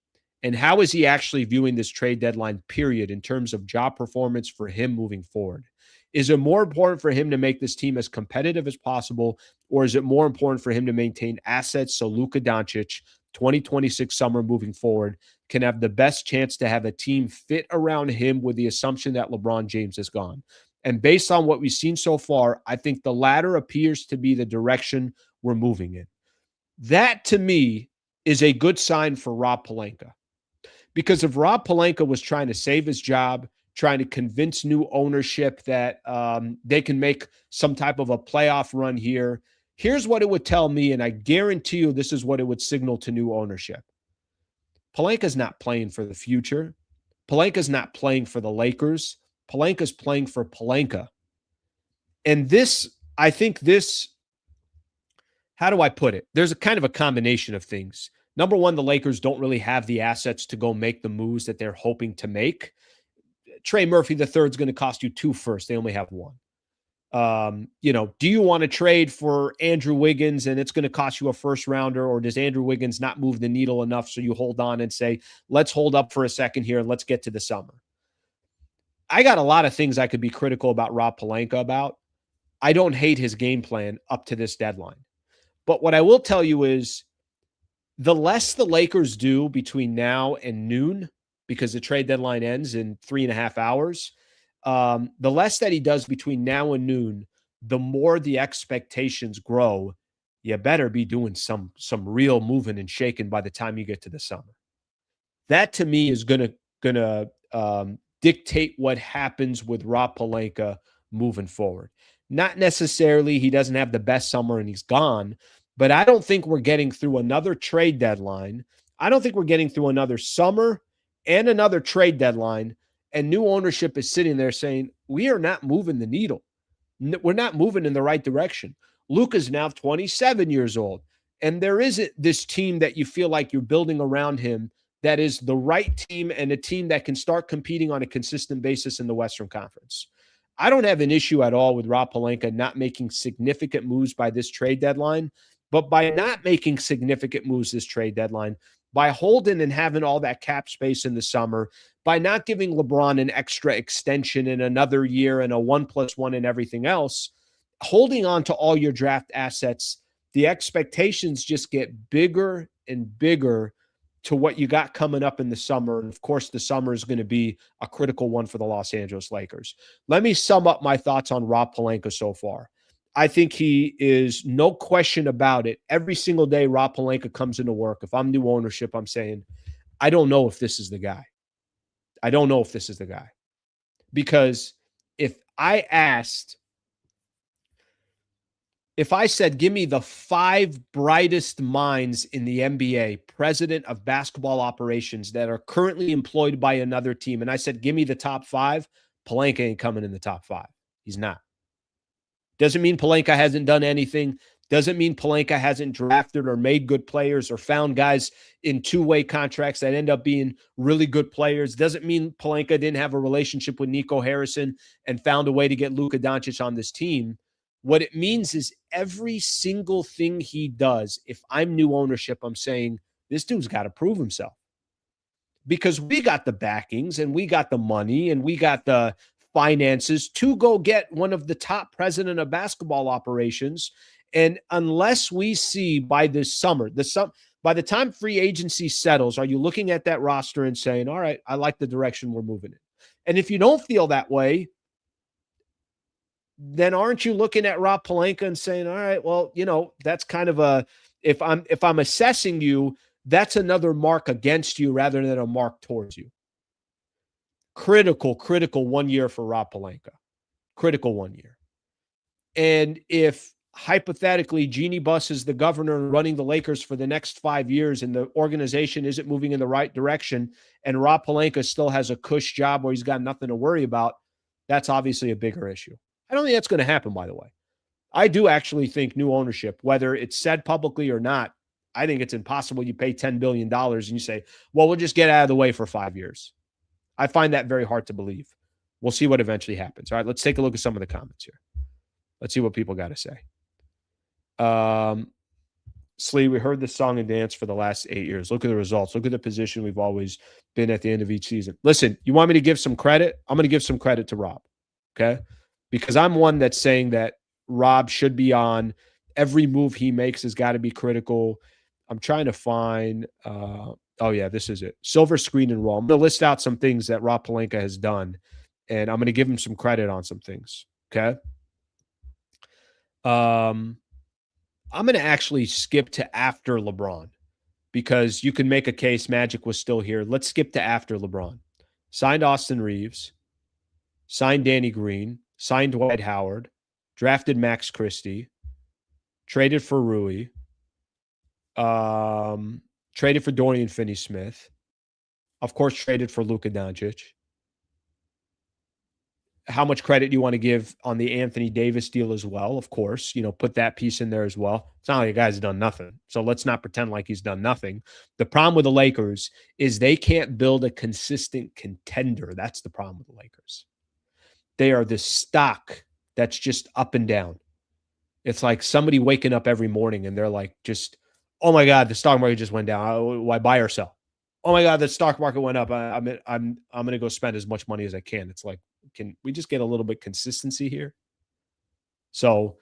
And how is he actually viewing this trade deadline period in terms of job performance for him moving forward? Is it more important for him to make this team as competitive as possible, or is it more important for him to maintain assets so Luka Doncic, 2026 summer moving forward, can have the best chance to have a team fit around him with the assumption that LeBron James is gone? And based on what we've seen so far, I think the latter appears to be the direction we're moving in. That, to me, is a good sign for Rob Pelinka. Because if Rob Pelinka was trying to save his job, trying to convince new ownership that they can make some type of a playoff run here, here's what it would tell me, and I guarantee you this is what it would signal to new ownership. Pelinka's not playing for the future. Pelinka's not playing for the Lakers. Pelinka's playing for Pelinka. And this, I think this, how do I put it? There's a kind of a combination of things. Number one, the Lakers don't really have the assets to go make the moves that they're hoping to make. Trey Murphy III is going to cost you 2 firsts. They only have 1. Do you want to trade for Andrew Wiggins and it's going to cost you a first rounder, or does Andrew Wiggins not move the needle enough so you hold on and say, let's hold up for a second here and let's get to the summer? I got a lot of things I could be critical about Rob Pelinka about. I don't hate his game plan up to this deadline. But what I will tell you is the less the Lakers do between now and noon, because the trade deadline ends in 3.5 hours, the less that he does between now and noon, the more the expectations grow. You better be doing some real moving and shaking by the time you get to the summer. That to me is gonna dictate what happens with Rob Pelinka moving forward. Not necessarily he doesn't have the best summer and he's gone, but I don't think we're getting through another trade deadline. I don't think we're getting through another summer and another trade deadline, and new ownership is sitting there saying, we are not moving the needle. We're not moving in the right direction. Luke is now 27 years old, and there isn't this team that you feel like you're building around him that is the right team and a team that can start competing on a consistent basis in the Western Conference. I don't have an issue at all with Rob Pelinka not making significant moves by this trade deadline, but by not making significant moves this trade deadline, by holding and having all that cap space in the summer, by not giving LeBron an extra extension in another year and a 1+1 and everything else, holding on to all your draft assets, the expectations just get bigger and bigger to what you got coming up in the summer. And of course, the summer is going to be a critical one for the Los Angeles Lakers. Let me sum up my thoughts on Rob Pelinka so far. I think he is, no question about it, every single day Rob Pelinka comes into work. If I'm new ownership, I'm saying, I don't know if this is the guy. I don't know if this is the guy. Because if I said, give me the 5 brightest minds in the NBA, president of basketball operations that are currently employed by another team, and I said, give me the top 5, Pelinka ain't coming in the top 5. He's not. Doesn't mean Pelinka hasn't done anything. Doesn't mean Pelinka hasn't drafted or made good players or found guys in two-way contracts that end up being really good players. Doesn't mean Pelinka didn't have a relationship with Nico Harrison and found a way to get Luka Doncic on this team. What it means is every single thing he does, if I'm new ownership, I'm saying, this dude's got to prove himself. Because we got the backings and we got the money and we got the finances to go get one of the top president of basketball operations. And unless we see by this summer, by the time free agency settles, are you looking at that roster and saying, all right, I like the direction we're moving in? And if you don't feel that way, then aren't you looking at Rob Pelinka and saying, all right, well, that's kind of a, if I'm assessing you, that's another mark against you rather than a mark towards you. Critical 1 year for Rob Pelinka. Critical 1 year. And if hypothetically Jeannie Buss is the governor running the Lakers for the next 5 years and the organization isn't moving in the right direction and Rob Pelinka still has a cush job where he's got nothing to worry about, that's obviously a bigger issue. I don't think that's going to happen, by the way. I do actually think new ownership, whether it's said publicly or not, I think it's impossible you pay $10 billion and you say, well, we'll just get out of the way for 5 years. I find that very hard to believe. We'll see what eventually happens. All right, let's take a look at some of the comments here. Let's see what people got to say. Slee, we heard this song and dance for the last 8 years. Look at the results. Look at the position we've always been at the end of each season. Listen, you want me to give some credit? I'm going to give some credit to Rob, okay? Because I'm one that's saying that Rob should be on. Every move he makes has got to be critical. I'm trying to find oh, yeah, this is it. Silver screen and roll. I'm going to list out some things that Rob Pelinka has done. and I'm going to give him some credit on some things. Okay. I'm going to actually skip to after LeBron because you can make a case Magic was still here. Let's skip to after LeBron. Signed Austin Reeves, signed Danny Green, signed Dwight Howard, drafted Max Christie, traded for Rui, traded for Dorian Finney-Smith, of course, traded for Luka Doncic. How much credit you want to give on the Anthony Davis deal as well, of course, put that piece in there as well. It's not like the guy's done nothing. So let's not pretend like he's done nothing. The problem with the Lakers is they can't build a consistent contender. That's the problem with the Lakers. They are this stock that's just up and down. It's like somebody waking up every morning and they're like, just, oh my God, the stock market just went down. Why buy or sell? Oh my God, the stock market went up. I'm going to go spend as much money as I can. It's like, can we just get a little bit consistency here? So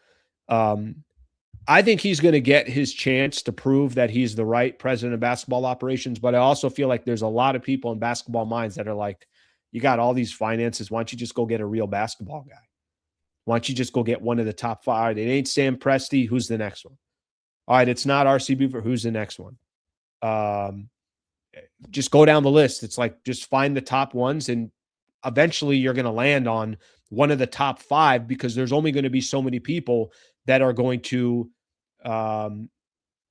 I think he's going to get his chance to prove that he's the right president of basketball operations. But I also feel like there's a lot of people in basketball minds that are like, you got all these finances. Why don't you just go get a real basketball guy? Why don't you just go get one of the top 5? It ain't Sam Presti. Who's the next one? All right, it's not RC Buford. Who's the next one? Just go down the list. It's like just find the top ones, and eventually you're going to land on one of the top 5 because there's only going to be so many people that are going to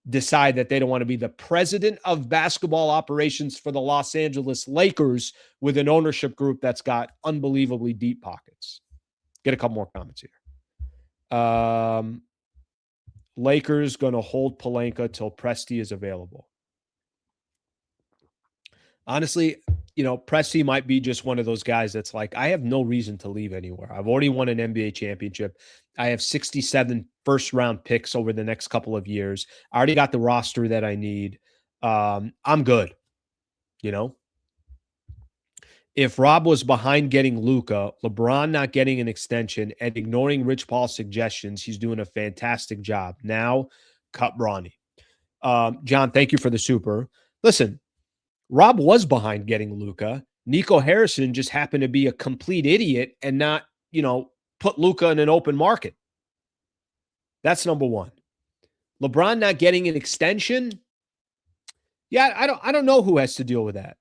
decide that they don't want to be the president of basketball operations for the Los Angeles Lakers with an ownership group that's got unbelievably deep pockets. Get a couple more comments here. Lakers going to hold Pelinka till Presti is available. Honestly, Presti might be just one of those guys that's like, I have no reason to leave anywhere. I've already won an NBA championship. I have 67 first-round picks over the next couple of years. I already got the roster that I need. I'm good, If Rob was behind getting Luka, LeBron not getting an extension, and ignoring Rich Paul's suggestions, he's doing a fantastic job. Now, cut Bronny. John, thank you for the super. Listen, Rob was behind getting Luka. Nico Harrison just happened to be a complete idiot and not, put Luka in an open market. That's number one. LeBron not getting an extension. Yeah, I don't know who has to deal with that.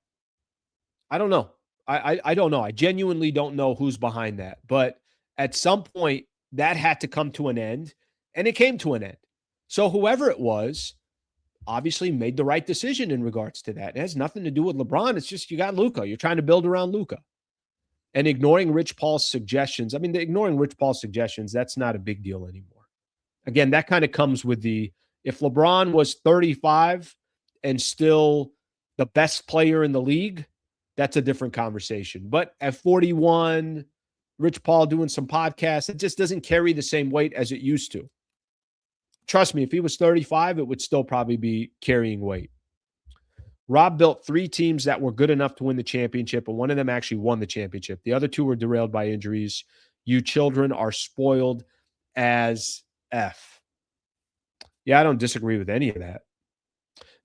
I don't know. I don't know. I genuinely don't know who's behind that. But at some point, that had to come to an end, and it came to an end. So whoever it was, obviously made the right decision in regards to that. It has nothing to do with LeBron. It's just you got Luka. You're trying to build around Luka. And ignoring Rich Paul's suggestions. I mean, ignoring Rich Paul's suggestions, that's not a big deal anymore. Again, that kind of comes with if LeBron was 35 and still the best player in the league, that's a different conversation. But at 41, Rich Paul doing some podcasts, it just doesn't carry the same weight as it used to. Trust me, if he was 35, it would still probably be carrying weight. Rob built 3 teams that were good enough to win the championship, and one of them actually won the championship. The other 2 were derailed by injuries. You children are spoiled as F. Yeah, I don't disagree with any of that.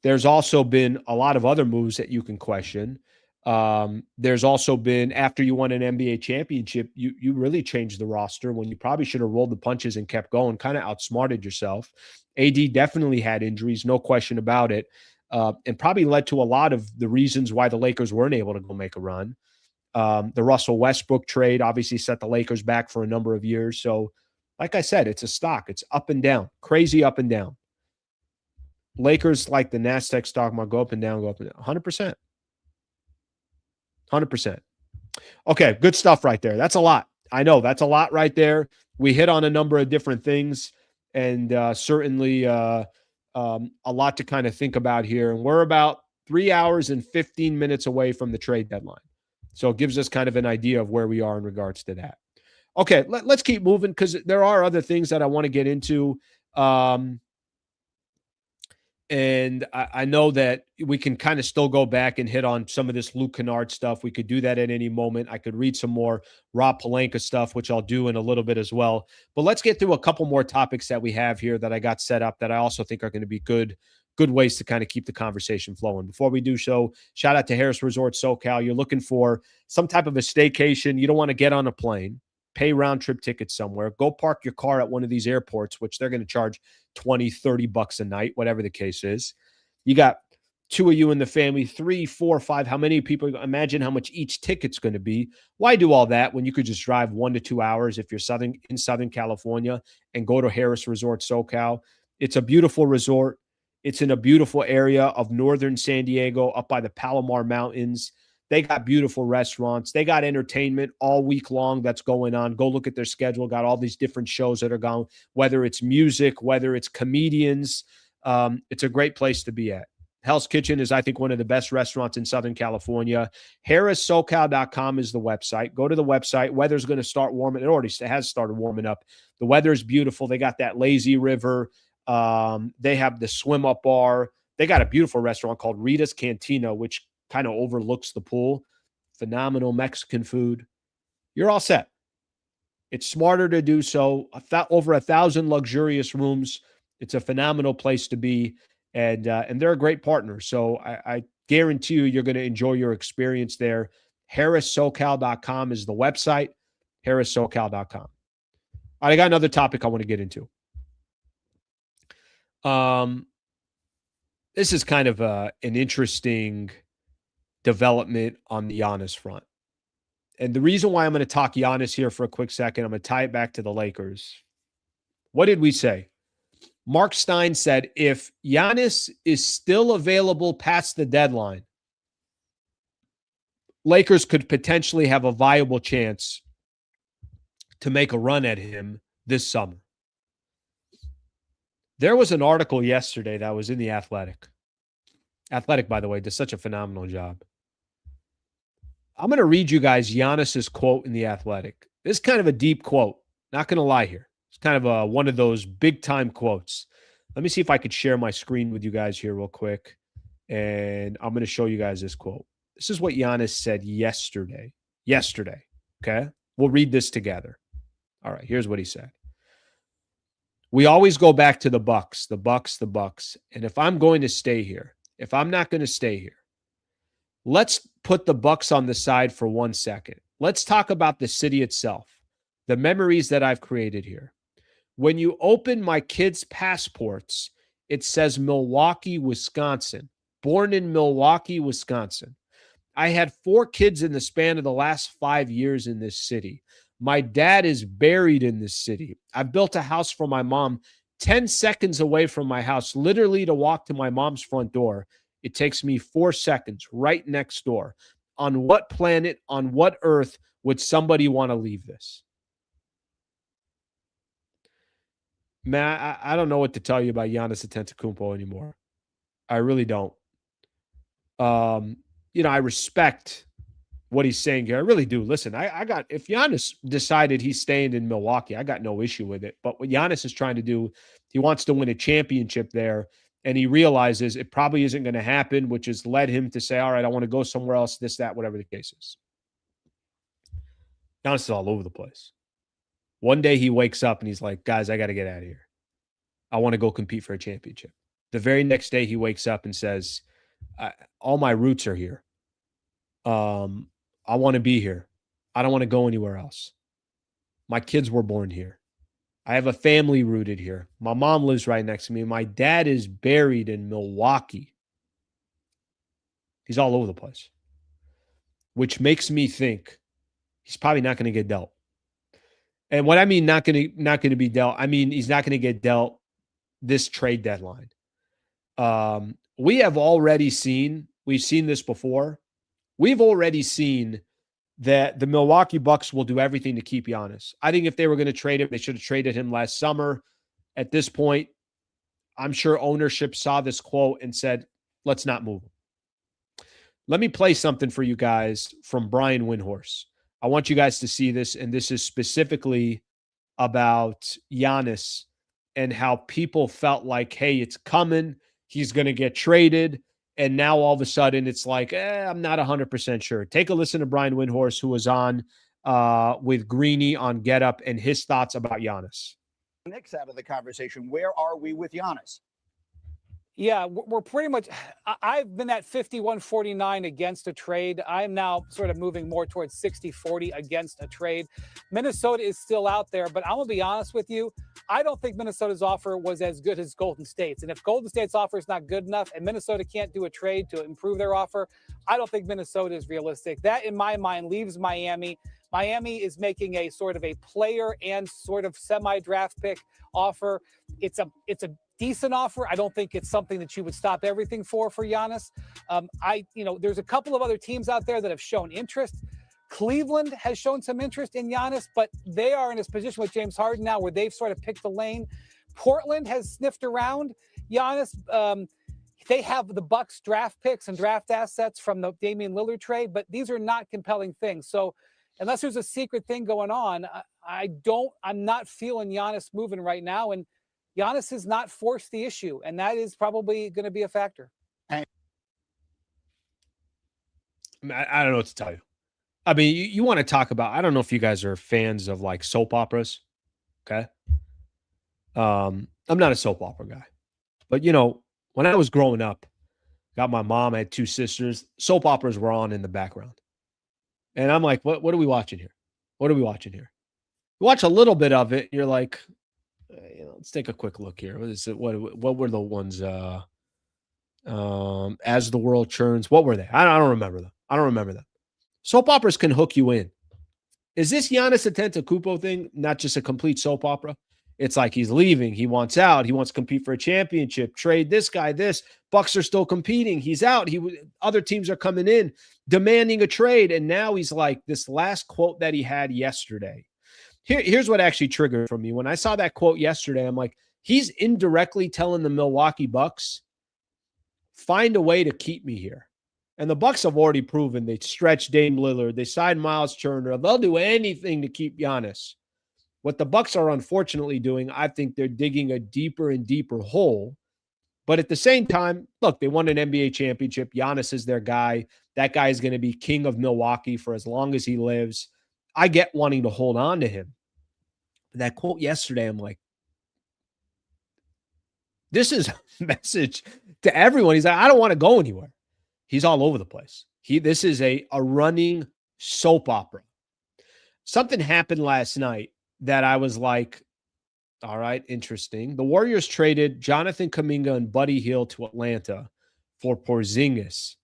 There's also been a lot of other moves that you can question. There's also been, after you won an NBA championship, you really changed the roster when you probably should have rolled the punches and kept going, kind of outsmarted yourself. AD definitely had injuries, no question about it, and probably led to a lot of the reasons why the Lakers weren't able to go make a run. The Russell Westbrook trade obviously set the Lakers back for a number of years. So, like I said, it's a stock. It's up and down, crazy up and down. Lakers, like the NASDAQ stock market, go up and down, 100%. 100%. Okay, good stuff right there. That's a lot. I know that's a lot right there. We hit on a number of different things, and certainly a lot to kind of think about here. And we're about 3 hours and 15 minutes away from the trade deadline. So it gives us kind of an idea of where we are in regards to that. Okay, let's keep moving because there are other things that I want to get into. And I know that we can kind of still go back and hit on some of this Luke Kennard stuff. We could do that at any moment. I could read some more Rob Pelinka stuff, which I'll do in a little bit as well. But let's get through a couple more topics that we have here that I got set up that I also think are going to be good good ways to kind of keep the conversation flowing. Before we do so, shout out to Harrah Resort SoCal. You're looking for some type of a staycation. You don't want to get on a plane, pay round-trip tickets somewhere. Go park your car at one of these airports, which they're going to charge $20-$30 a night, whatever the case is. You got 2 of you in the family, 3, 4, 5. How many people? Imagine how much each ticket's going to be. Why do all that when you could just drive 1 to 2 hours if you're in Southern California and go to Harrah Resort SoCal? It's a beautiful resort. It's in a beautiful area of northern San Diego up by the Palomar Mountains. They got beautiful restaurants. They got entertainment all week long that's going on. Go look at their schedule. Got all these different shows that are going, whether it's music, whether it's comedians. It's a great place to be at. Hell's Kitchen is, I think, one of the best restaurants in Southern California. HarrahSoCal.com is the website. Go to the website. Weather's going to start warming. It already has started warming up. The weather is beautiful. They got that lazy river. They have the swim up bar. They got a beautiful restaurant called Rita's Cantina, which kind of overlooks the pool. Phenomenal Mexican food. You're all set. It's smarter to do so. Over 1,000 luxurious rooms. It's a phenomenal place to be. And they're a great partner. So I guarantee you're going to enjoy your experience there. HarrahSoCal.com is the website. HarrahSoCal.com. All right, I got another topic I want to get into. This is kind of an interesting development on the Giannis front. And the reason why I'm going to talk Giannis here for a quick second, I'm going to tie it back to the Lakers. What did we say? Mark Stein said, if Giannis is still available past the deadline, Lakers could potentially have a viable chance to make a run at him this summer. There was an article yesterday that was in The Athletic. Athletic, by the way, does such a phenomenal job. I'm going to read you guys Giannis's quote in The Athletic. This is kind of a deep quote. Not going to lie here. It's kind of one of those big-time quotes. Let me see if I could share my screen with you guys here real quick. And I'm going to show you guys this quote. This is what Giannis said yesterday. Okay? We'll read this together. All right, here's what he said. We always go back to the Bucks. And if I'm going to stay here, if I'm not going to stay here, let's put the Bucks on the side for 1 second. Let's talk about the city itself, the memories that I've created here. When you open my kids' passports, it says Milwaukee, Wisconsin. Born in Milwaukee, Wisconsin. I had 4 kids in the span of the last 5 years in this city. My dad is buried in this city. I built a house for my mom 10 seconds away from my house, literally to walk to my mom's front door. It takes me 4 seconds right next door. On what planet, on what earth would somebody want to leave this? Man, I don't know what to tell you about Giannis Antetokounmpo anymore. I really don't. I respect what he's saying here. I really do. Listen, if Giannis decided he's staying in Milwaukee, I got no issue with it. But what Giannis is trying to do, he wants to win a championship there, and he realizes it probably isn't going to happen, which has led him to say, all right, I want to go somewhere else, this, that, whatever the case is. Giannis is all over the place. One day he wakes up and he's like, guys, I got to get out of here. I want to go compete for a championship. The very next day he wakes up and says, all my roots are here. I want to be here. I don't want to go anywhere else. My kids were born here. I have a family rooted here. My mom lives right next to me. My dad is buried in Milwaukee. He's all over the place, which makes me think he's probably not going to get dealt. And what I mean not going to be dealt, I mean he's not going to get dealt this trade deadline. We have already seen, we've seen this before. We've already seen that the Milwaukee Bucks will do everything to keep Giannis. I think if they were going to trade him, they should have traded him last summer. At this point, I'm sure ownership saw this quote and said, let's not move him. Let me play something for you guys from Brian Windhorst. I want you guys to see this, and this is specifically about Giannis and how people felt like, hey, it's coming. He's going to get traded. And now all of a sudden it's like, I'm not 100% sure. Take a listen to Brian Windhorst, who was on with Greeny on Get Up, and his thoughts about Giannis. Nick's out of the conversation. Where are we with Giannis? Yeah, we're pretty much – I've been at 51-49 against a trade. I am now sort of moving more towards 60-40 against a trade. Minnesota is still out there, but I'm going to be honest with you. I don't think Minnesota's offer was as good as Golden State's. And if Golden State's offer is not good enough and Minnesota can't do a trade to improve their offer, I don't think Minnesota is realistic. That, in my mind, leaves Miami. Miami is making a sort of a player and sort of semi-draft pick offer. It's a decent offer. I don't think it's something that you would stop everything for Giannis. There's a couple of other teams out there that have shown interest. Cleveland has shown some interest in Giannis, but they are in this position with James Harden now where they've sort of picked the lane. Portland has sniffed around Giannis. They have the Bucks draft picks and draft assets from the Damian Lillard trade, but these are not compelling things. So unless there's a secret thing going on, I'm not feeling Giannis moving right now. And Giannis has not forced the issue, and that is probably going to be a factor. I don't know what to tell you. I mean, you want to talk about, I don't know if you guys are fans of like soap operas. Okay. I'm not a soap opera guy, but when I was growing up, got my mom, I had two sisters, soap operas were on in the background. And I'm like, what are we watching here? What are we watching here? You watch a little bit of it. You're like, let's take a quick look here. What is it? What were the ones? As the World Churns. What were they? I don't remember them. Soap operas can hook you in. Is this Giannis Antetokounmpo thing not just a complete soap opera? It's like he's leaving. He wants out. He wants to compete for a championship. Trade this guy, this. Bucks are still competing. He's out. Other teams are coming in, demanding a trade. And now he's like, this last quote that he had yesterday. Here's what actually triggered for me. When I saw that quote yesterday, I'm like, he's indirectly telling the Milwaukee Bucks, find a way to keep me here. And the Bucks have already proven they stretch Dame Lillard. They signed Miles Turner. They'll do anything to keep Giannis. What the Bucks are unfortunately doing, I think they're digging a deeper and deeper hole. But at the same time, look, they won an NBA championship. Giannis is their guy. That guy is going to be king of Milwaukee for as long as he lives. I get wanting to hold on to him. That quote yesterday, I'm like, this is a message to everyone. He's like, I don't want to go anywhere. He's all over the place. This is a running soap opera. Something happened last night that I was like, all right, interesting. The Warriors traded Jonathan Kuminga and Buddy Hield to Atlanta for Porzingis.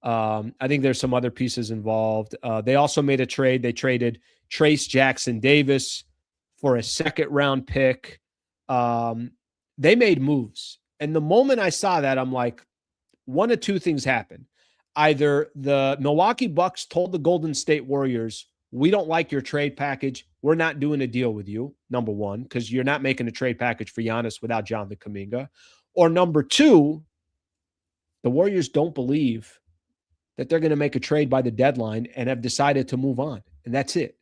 I think there's some other pieces involved. They also made a trade. They traded Trace Jackson Davis for a second-round pick. They made moves. And the moment I saw that, I'm like, one of two things happened. Either the Milwaukee Bucks told the Golden State Warriors, we don't like your trade package. We're not doing a deal with you, number one, because you're not making a trade package for Giannis without Jonathan Kuminga. Or number two, the Warriors don't believe that they're going to make a trade by the deadline and have decided to move on. And that's it.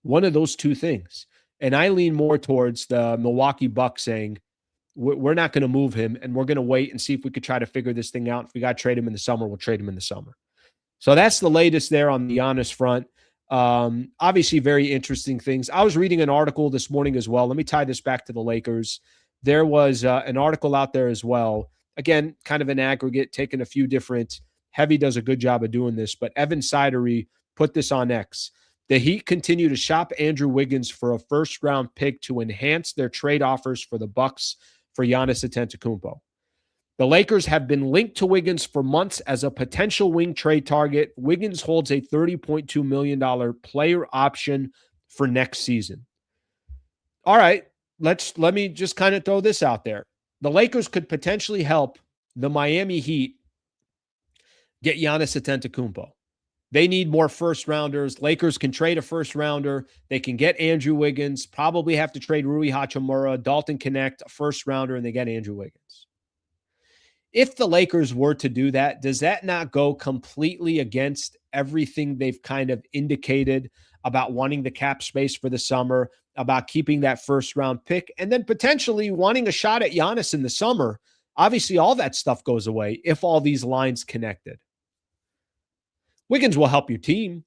One of those two things. And I lean more towards the Milwaukee Bucks saying, we're not going to move him, and we're going to wait and see if we could try to figure this thing out. If we got to trade him in the summer, we'll trade him in the summer. So that's the latest there on the Giannis front. Obviously, very interesting things. I was reading an article this morning as well. Let me tie this back to the Lakers. There was an article out there as well. Again, kind of an aggregate, taking a few different. Heavy does a good job of doing this, but Evan Sidery put this on X. The Heat continue to shop Andrew Wiggins for a first-round pick to enhance their trade offers for the Bucks for Giannis Antetokounmpo. The Lakers have been linked to Wiggins for months as a potential wing trade target. Wiggins holds a $30.2 million player option for next season. All right, let me just kind of throw this out there. The Lakers could potentially help the Miami Heat get Giannis Antetokounmpo. They need more first-rounders. Lakers can trade a first-rounder. They can get Andrew Wiggins, probably have to trade Rui Hachimura, Dalton Connect, a first-rounder, and they get Andrew Wiggins. If the Lakers were to do that, does that not go completely against everything they've kind of indicated about wanting the cap space for the summer, about keeping that first-round pick, and then potentially wanting a shot at Giannis in the summer? Obviously, all that stuff goes away if all these lines connected. Wiggins will help your team,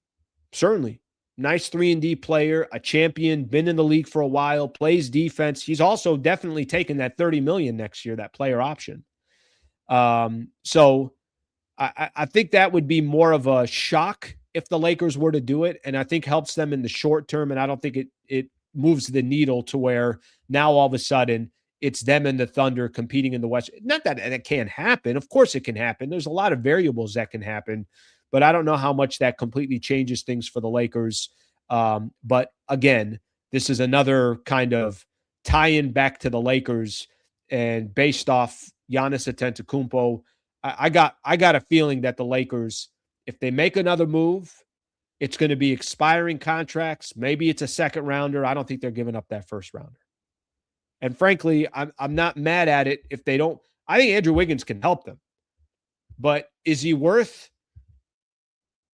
certainly. Nice 3-and-D player, a champion, been in the league for a while, plays defense. He's also definitely taking that $30 million next year, that player option. So I think that would be more of a shock if the Lakers were to do it, and I think helps them in the short term. And I don't think it moves the needle to where now all of a sudden it's them and the Thunder competing in the West. Not that it can't happen. Of course it can happen. There's a lot of variables that can happen, but I don't know how much that completely changes things for the Lakers. But again, this is another kind of tie-in back to the Lakers, and based off Giannis Antetokounmpo, I got a feeling that the Lakers, if they make another move, it's going to be expiring contracts. Maybe it's a second rounder. I don't think they're giving up that first rounder. And frankly, I'm not mad at it if they don't. I think Andrew Wiggins can help them. But is he worth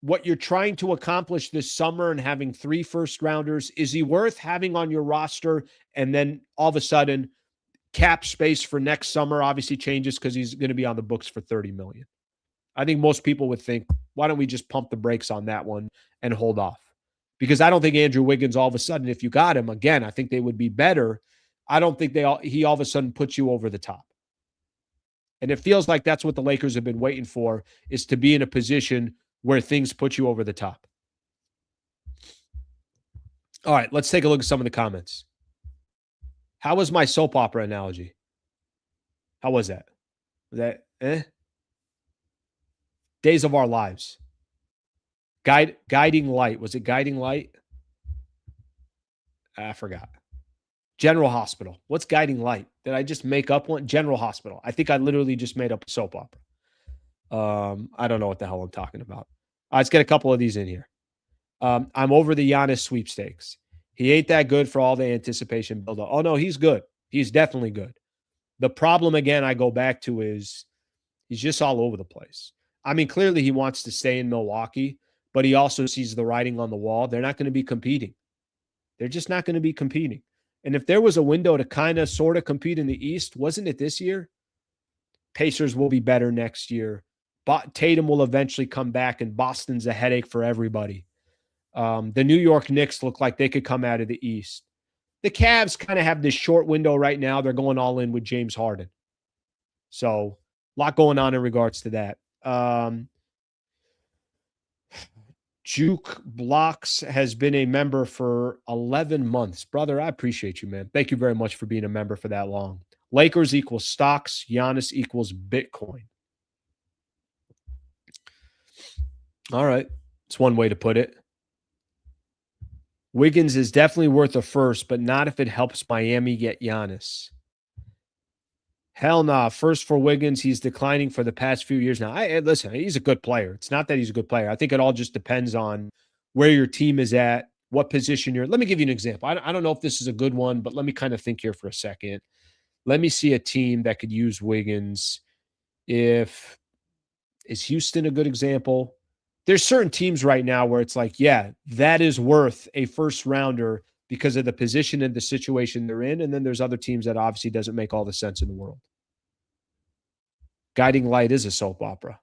what you're trying to accomplish this summer and having 3 first rounders? Is he worth having on your roster and then all of a sudden cap space for next summer obviously changes because he's going to be on the books for $30 million? I think most people would think, why don't we just pump the brakes on that one and hold off? Because I don't think Andrew Wiggins, all of a sudden, if you got him, again, I think they would be better. I don't think he all of a sudden puts you over the top. And it feels like that's what the Lakers have been waiting for, is to be in a position where things put you over the top. All right, let's take a look at some of the comments. How was my soap opera analogy? How was that? Was that Days of Our Lives. Guiding Light. Was it Guiding Light? I forgot. General Hospital. What's Guiding Light? Did I just make up one? General Hospital. I think I literally just made up a soap opera. I don't know what the hell I'm talking about. Let's get a couple of these in here. I'm over the Giannis sweepstakes. He ain't that good for all the anticipation build-up. Oh, no, he's good. He's definitely good. The problem, again, I go back to is he's just all over the place. I mean, clearly he wants to stay in Milwaukee, but he also sees the writing on the wall. They're not going to be competing. They're just not going to be competing. And if there was a window to kind of sort of compete in the East, wasn't it this year? Pacers will be better next year. Tatum will eventually come back, and Boston's a headache for everybody. The New York Knicks look like they could come out of the East. The Cavs kind of have this short window right now. They're going all in with James Harden. So a lot going on in regards to that. Juke Blocks has been a member for 11 months. Brother, I appreciate you, man. Thank you very much for being a member for that long. Lakers equals stocks. Giannis equals Bitcoin. All right. It's one way to put it. Wiggins is definitely worth a first, but not if it helps Miami get Giannis. Hell nah. First for Wiggins. He's declining for the past few years now. Listen, he's a good player. It's not that he's a good player. I think it all just depends on where your team is at, what position you're. Let me give you an example. I don't know if this is a good one, but let me kind of think here for a second. Let me see a team that could use Wiggins. Is Houston a good example? There's certain teams right now where it's like, yeah, that is worth a first rounder because of the position and the situation they're in. And then there's other teams that obviously doesn't make all the sense in the world. Guiding Light is a soap opera.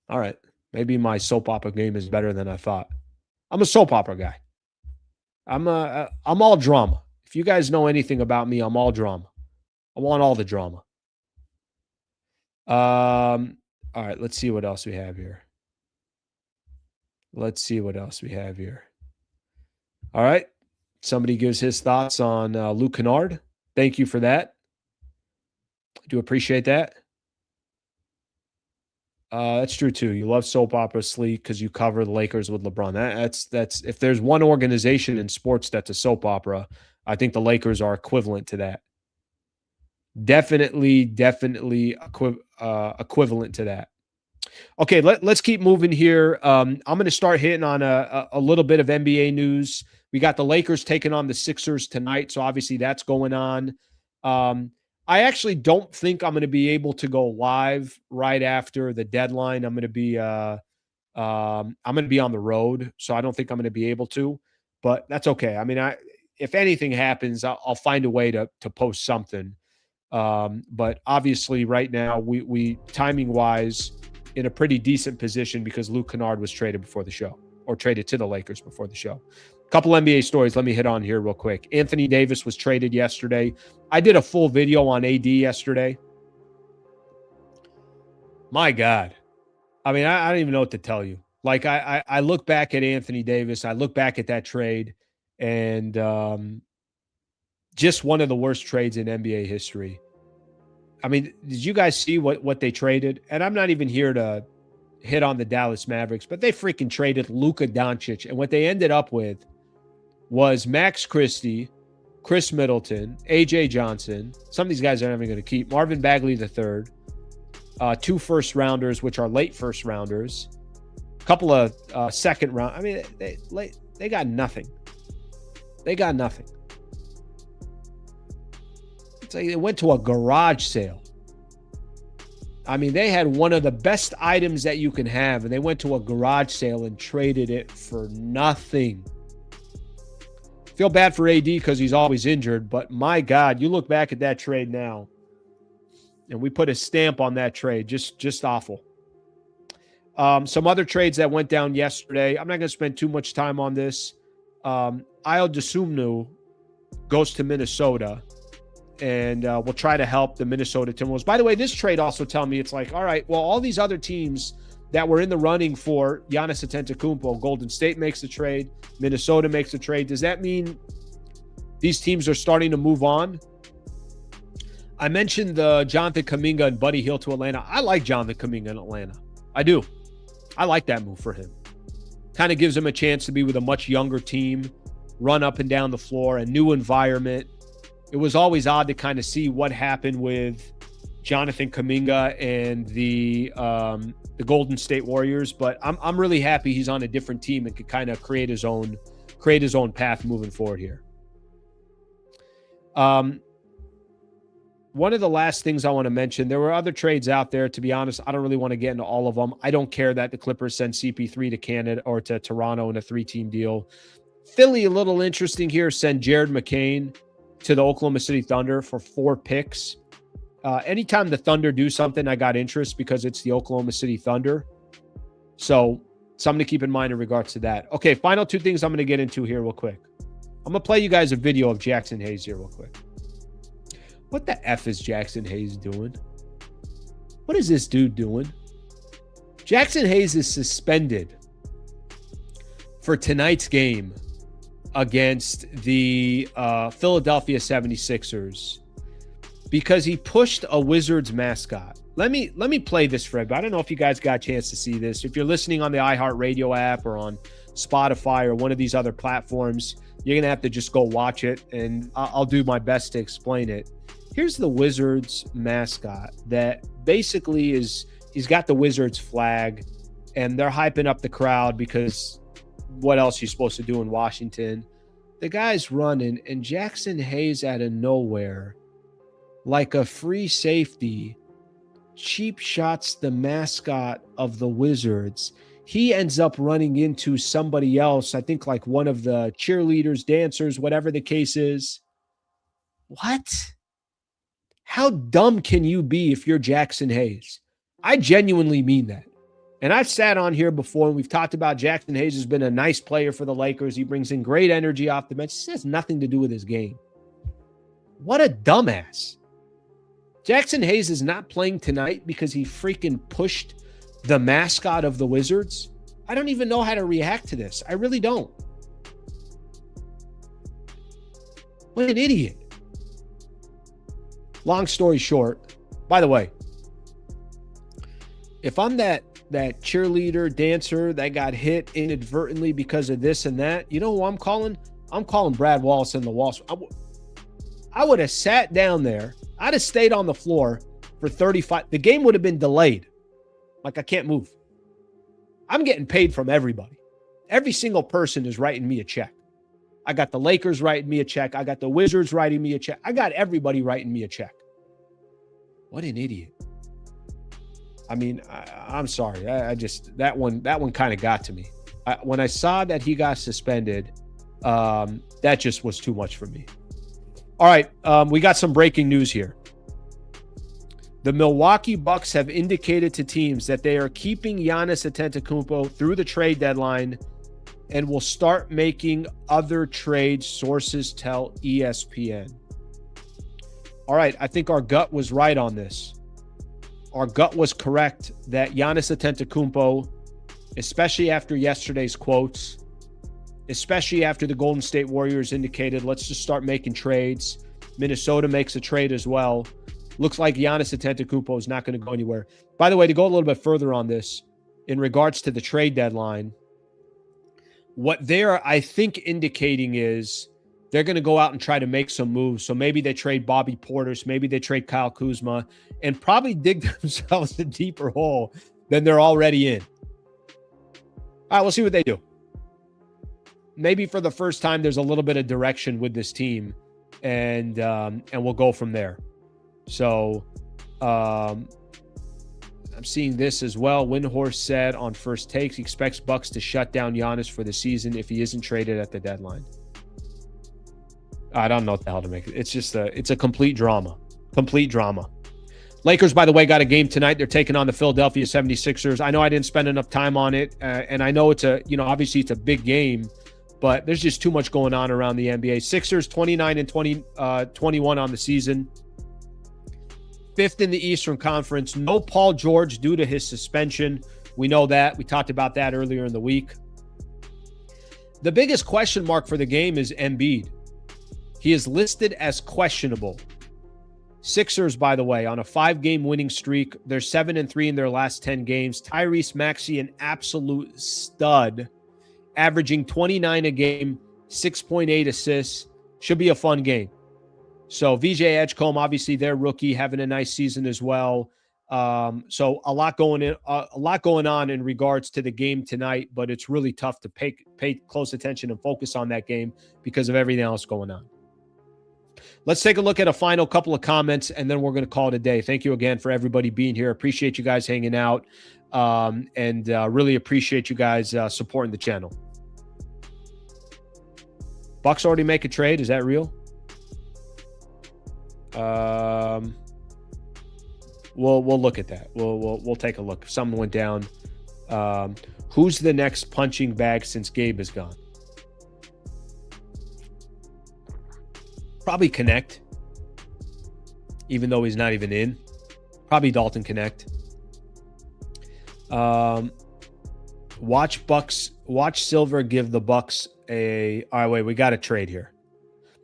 All right. Maybe my soap opera game is better than I thought. I'm a soap opera guy. I'm all drama. If you guys know anything about me, I'm all drama. I want all the drama. All right. Let's see what else we have here. All right. Somebody gives his thoughts on Luke Kennard. Thank you for that. I do appreciate that. That's true too. You love soap opera, Sleek, because you cover the Lakers with LeBron. That's if there's one organization in sports that's a soap opera, I think the Lakers are equivalent to that. Definitely equivalent to that. Okay, let's keep moving here. I'm going to start hitting on a little bit of NBA news. We got the Lakers taking on the Sixers tonight, so obviously that's going on. I actually don't think I'm going to be able to go live right after the deadline. I'm going to be on the road, so I don't think I'm going to be able to. But that's okay. I mean, if anything happens, I'll find a way to post something. But obviously, right now we timing wise in a pretty decent position because Luke Kennard was traded before the show, or traded to the Lakers before the show. A couple NBA stories let me hit on here real quick. Anthony Davis was traded yesterday. I did a full video on AD yesterday. My God. I mean, I don't even know what to tell you. Like, I look back at Anthony Davis, I look back at that trade, and just one of the worst trades in NBA history. I mean, did you guys see what they traded? And I'm not even here to hit on the Dallas Mavericks, but they freaking traded Luka Doncic. And what they ended up with was Max Christie, Chris Middleton, AJ Johnson. Some of these guys are never going to keep. Marvin Bagley III, 2 first rounders, which are late first rounders, a couple of second round. I mean, they got nothing. They got nothing. It's like they went to a garage sale. I mean, they had one of the best items that you can have, and they went to a garage sale and traded it for nothing. Feel bad for AD because he's always injured, but my God, you look back at that trade now, and we put a stamp on that trade. Just awful. Some other trades that went down yesterday. I'm not going to spend too much time on this. Ayo Dosunmu goes to Minnesota, and we'll try to help the Minnesota Timberwolves. By the way, this trade also tells me it's like, all right, well, all these other teams that were in the running for Giannis Antetokounmpo, Golden State makes the trade, Minnesota makes the trade. Does that mean these teams are starting to move on? I mentioned the Jonathan Kuminga and Buddy Hield to Atlanta. I like Jonathan Kuminga in Atlanta. I do. I like that move for him. Kind of gives him a chance to be with a much younger team, run up and down the floor, a new environment. It was always odd to kind of see what happened with Jonathan Kuminga and the Golden State Warriors, but I'm really happy he's on a different team and could kind of create his own path moving forward here. One of the last things I want to mention, there were other trades out there. To be honest, I don't really want to get into all of them. I don't care that the Clippers send CP3 to Canada or to Toronto in a 3-team deal. Philly, a little interesting here, send Jared McCain to the Oklahoma City Thunder for 4 picks. Anytime the Thunder do something, I got interest because it's the Oklahoma City Thunder. So something to keep in mind in regards to that. Okay, final 2 things I'm going to get into here real quick. I'm going to play you guys a video of Jaxson Hayes here real quick. What the F is Jaxson Hayes doing? What is this dude doing? Jaxson Hayes is suspended for tonight's game against the Philadelphia 76ers because he pushed a Wizards mascot. Let me play this for everybody. I don't know if you guys got a chance to see this. If you're listening on the iHeartRadio app or on Spotify or one of these other platforms, you're going to have to just go watch it, and I'll do my best to explain it. Here's the Wizards mascot that basically he's got the Wizards flag, and they're hyping up the crowd because what else are you supposed to do in Washington? The guy's running, and Jaxson Hayes out of nowhere, like a free safety, cheap shots the mascot of the Wizards. He ends up running into somebody else, I think like one of the cheerleaders, dancers, whatever the case is. What? How dumb can you be if you're Jaxson Hayes? I genuinely mean that. And I've sat on here before, and we've talked about Jaxson Hayes has been a nice player for the Lakers. He brings in great energy off the bench. This has nothing to do with his game. What a dumbass. Jaxson Hayes is not playing tonight because he freaking pushed the mascot of the Wizards. I don't even know how to react to this. I really don't. What an idiot. Long story short, by the way, if I'm that cheerleader, dancer that got hit inadvertently because of this and that, you know who I'm calling? I'm calling Brad Wallace and the Wallace. I would have sat down there. I'd have stayed on the floor for 35. The game would have been delayed. Like, I can't move. I'm getting paid from everybody. Every single person is writing me a check. I got the Lakers writing me a check. I got the Wizards writing me a check. I got everybody writing me a check. What an idiot. I mean, I'm sorry. I just, that one kind of got to me. When I saw that he got suspended, that just was too much for me. All right, we got some breaking news here. The Milwaukee Bucks have indicated to teams that they are keeping Giannis Antetokounmpo through the trade deadline and will start making other trades, sources tell ESPN. All right, I think our gut was right on this. our gut was correct that Giannis Antetokounmpo, especially after yesterday's quotes, especially after the Golden State Warriors indicated, let's just start making trades. Minnesota makes a trade as well. Looks like Giannis Antetokounmpo is not going to go anywhere. By the way, to go a little bit further on this, in regards to the trade deadline, what they're, I think, indicating is they're going to go out and try to make some moves. So maybe they trade Bobby Portis, maybe they trade Kyle Kuzma, and probably dig themselves a deeper hole than they're already in. All right, we'll see what they do. Maybe for the first time, there's a little bit of direction with this team, and we'll go from there. So I'm seeing this as well. Windhorse said on First Takes he expects Bucks to shut down Giannis for the season if he isn't traded at the deadline. I don't know what the hell to make it. It's just it's a complete drama. Complete drama. Lakers, by the way, got a game tonight. They're taking on the Philadelphia 76ers. I know I didn't spend enough time on it, and I know it's obviously it's a big game, but there's just too much going on around the NBA. Sixers 29-21 on the season. 5th in the Eastern Conference. No Paul George due to his suspension. We know that. We talked about that earlier in the week. The biggest question mark for the game is Embiid. He is listed as questionable. Sixers, by the way, on a 5-game winning streak. They're 7-3 in their last 10 games. Tyrese Maxey, an absolute stud, averaging 29 a game, 6.8 assists. Should be a fun game. So VJ Edgecombe, obviously their rookie, having a nice season as well. So a lot going on in regards to the game tonight, but it's really tough to pay close attention and focus on that game because of everything else going on. Let's take a look at a final couple of comments, and then we're going to call it a day. Thank you again for everybody being here. Appreciate you guys hanging out, and really appreciate you guys supporting the channel. Bucks already make a trade. Is that real? We'll look at that. We'll take a look. If someone went down. Who's the next punching bag since Gabe is gone? Probably Connect, even though he's not even in. Probably Dalton Connect. Watch Silver give the Bucks a. All right, wait, we got a trade here.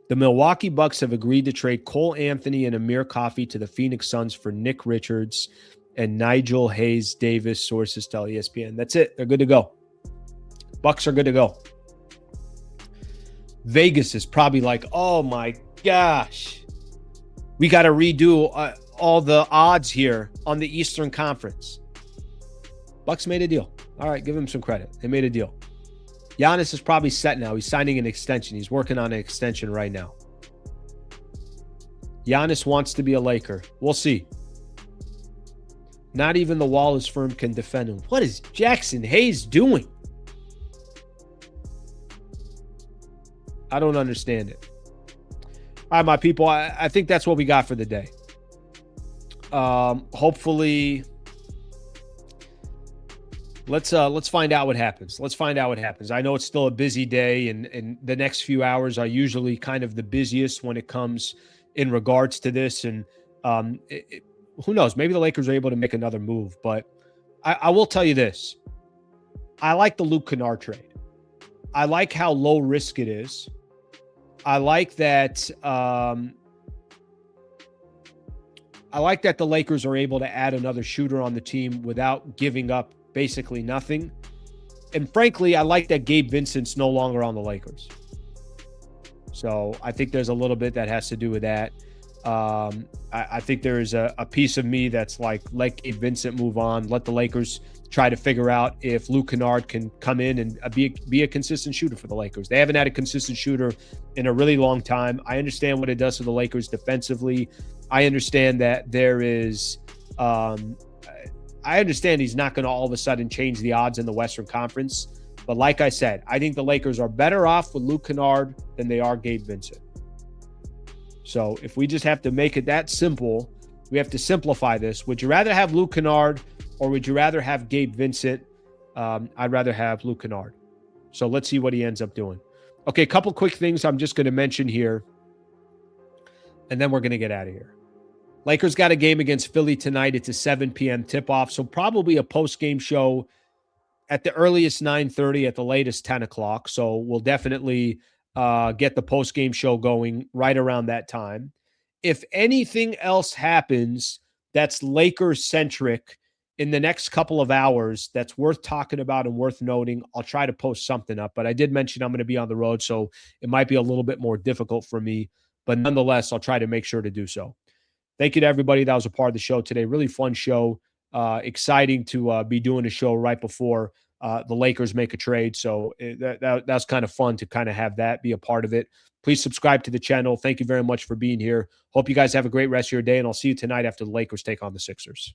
The Milwaukee Bucks have agreed to trade Cole Anthony and Amir Coffey to the Phoenix Suns for Nick Richards and Nigel Hayes Davis, sources tell ESPN. That's it. They're good to go. Bucks are good to go. Vegas is probably like, oh my gosh, we got to redo all the odds here on the Eastern Conference. Bucks made a deal. All right, give him some credit. They made a deal. Giannis is probably set now. He's signing an extension. He's working on an extension right now. Giannis wants to be a Laker. We'll see. Not even the Wallace firm can defend him. What is Jaxson Hayes doing? I don't understand it. All right, my people, I think that's what we got for the day. Hopefully, let's find out what happens. Let's find out what happens. I know it's still a busy day, and the next few hours are usually kind of the busiest when it comes in regards to this. And who knows? Maybe the Lakers are able to make another move. But I will tell you this. I like the Luke Kennard trade. I like how low risk it is. I like that the Lakers are able to add another shooter on the team without giving up basically nothing. And frankly, I like that Gabe Vincent's no longer on the Lakers. So I think there's a little bit that has to do with that. I think there is a piece of me that's like, let Gabe Vincent move on. Let the Lakers try to figure out if Luke Kennard can come in and be a consistent shooter for the Lakers. They haven't had a consistent shooter in a really long time. I understand what it does for the Lakers defensively. I understand that there is I understand he's not going to all of a sudden change the odds in the Western Conference. But like I said, I think the Lakers are better off with Luke Kennard than they are Gabe Vincent. So if we just have to make it that simple, we have to simplify this. Would you rather have Luke Kennard or would you rather have Gabe Vincent? I'd rather have Luke Kennard. So let's see what he ends up doing. Okay, a couple quick things I'm just going to mention here, and then we're going to get out of here. Lakers got a game against Philly tonight. It's a 7 p.m. tip-off, so probably a post-game show at the earliest 9:30, at the latest 10 o'clock. So we'll definitely get the post-game show going right around that time. If anything else happens that's Lakers-centric in the next couple of hours that's worth talking about and worth noting, I'll try to post something up. But I did mention I'm going to be on the road, so it might be a little bit more difficult for me. But nonetheless, I'll try to make sure to do so. Thank you to everybody that was a part of the show today. Really fun show. Exciting to be doing a show right before the Lakers make a trade. So that's kind of fun to kind of have that be a part of it. Please subscribe to the channel. Thank you very much for being here. Hope you guys have a great rest of your day, and I'll see you tonight after the Lakers take on the Sixers.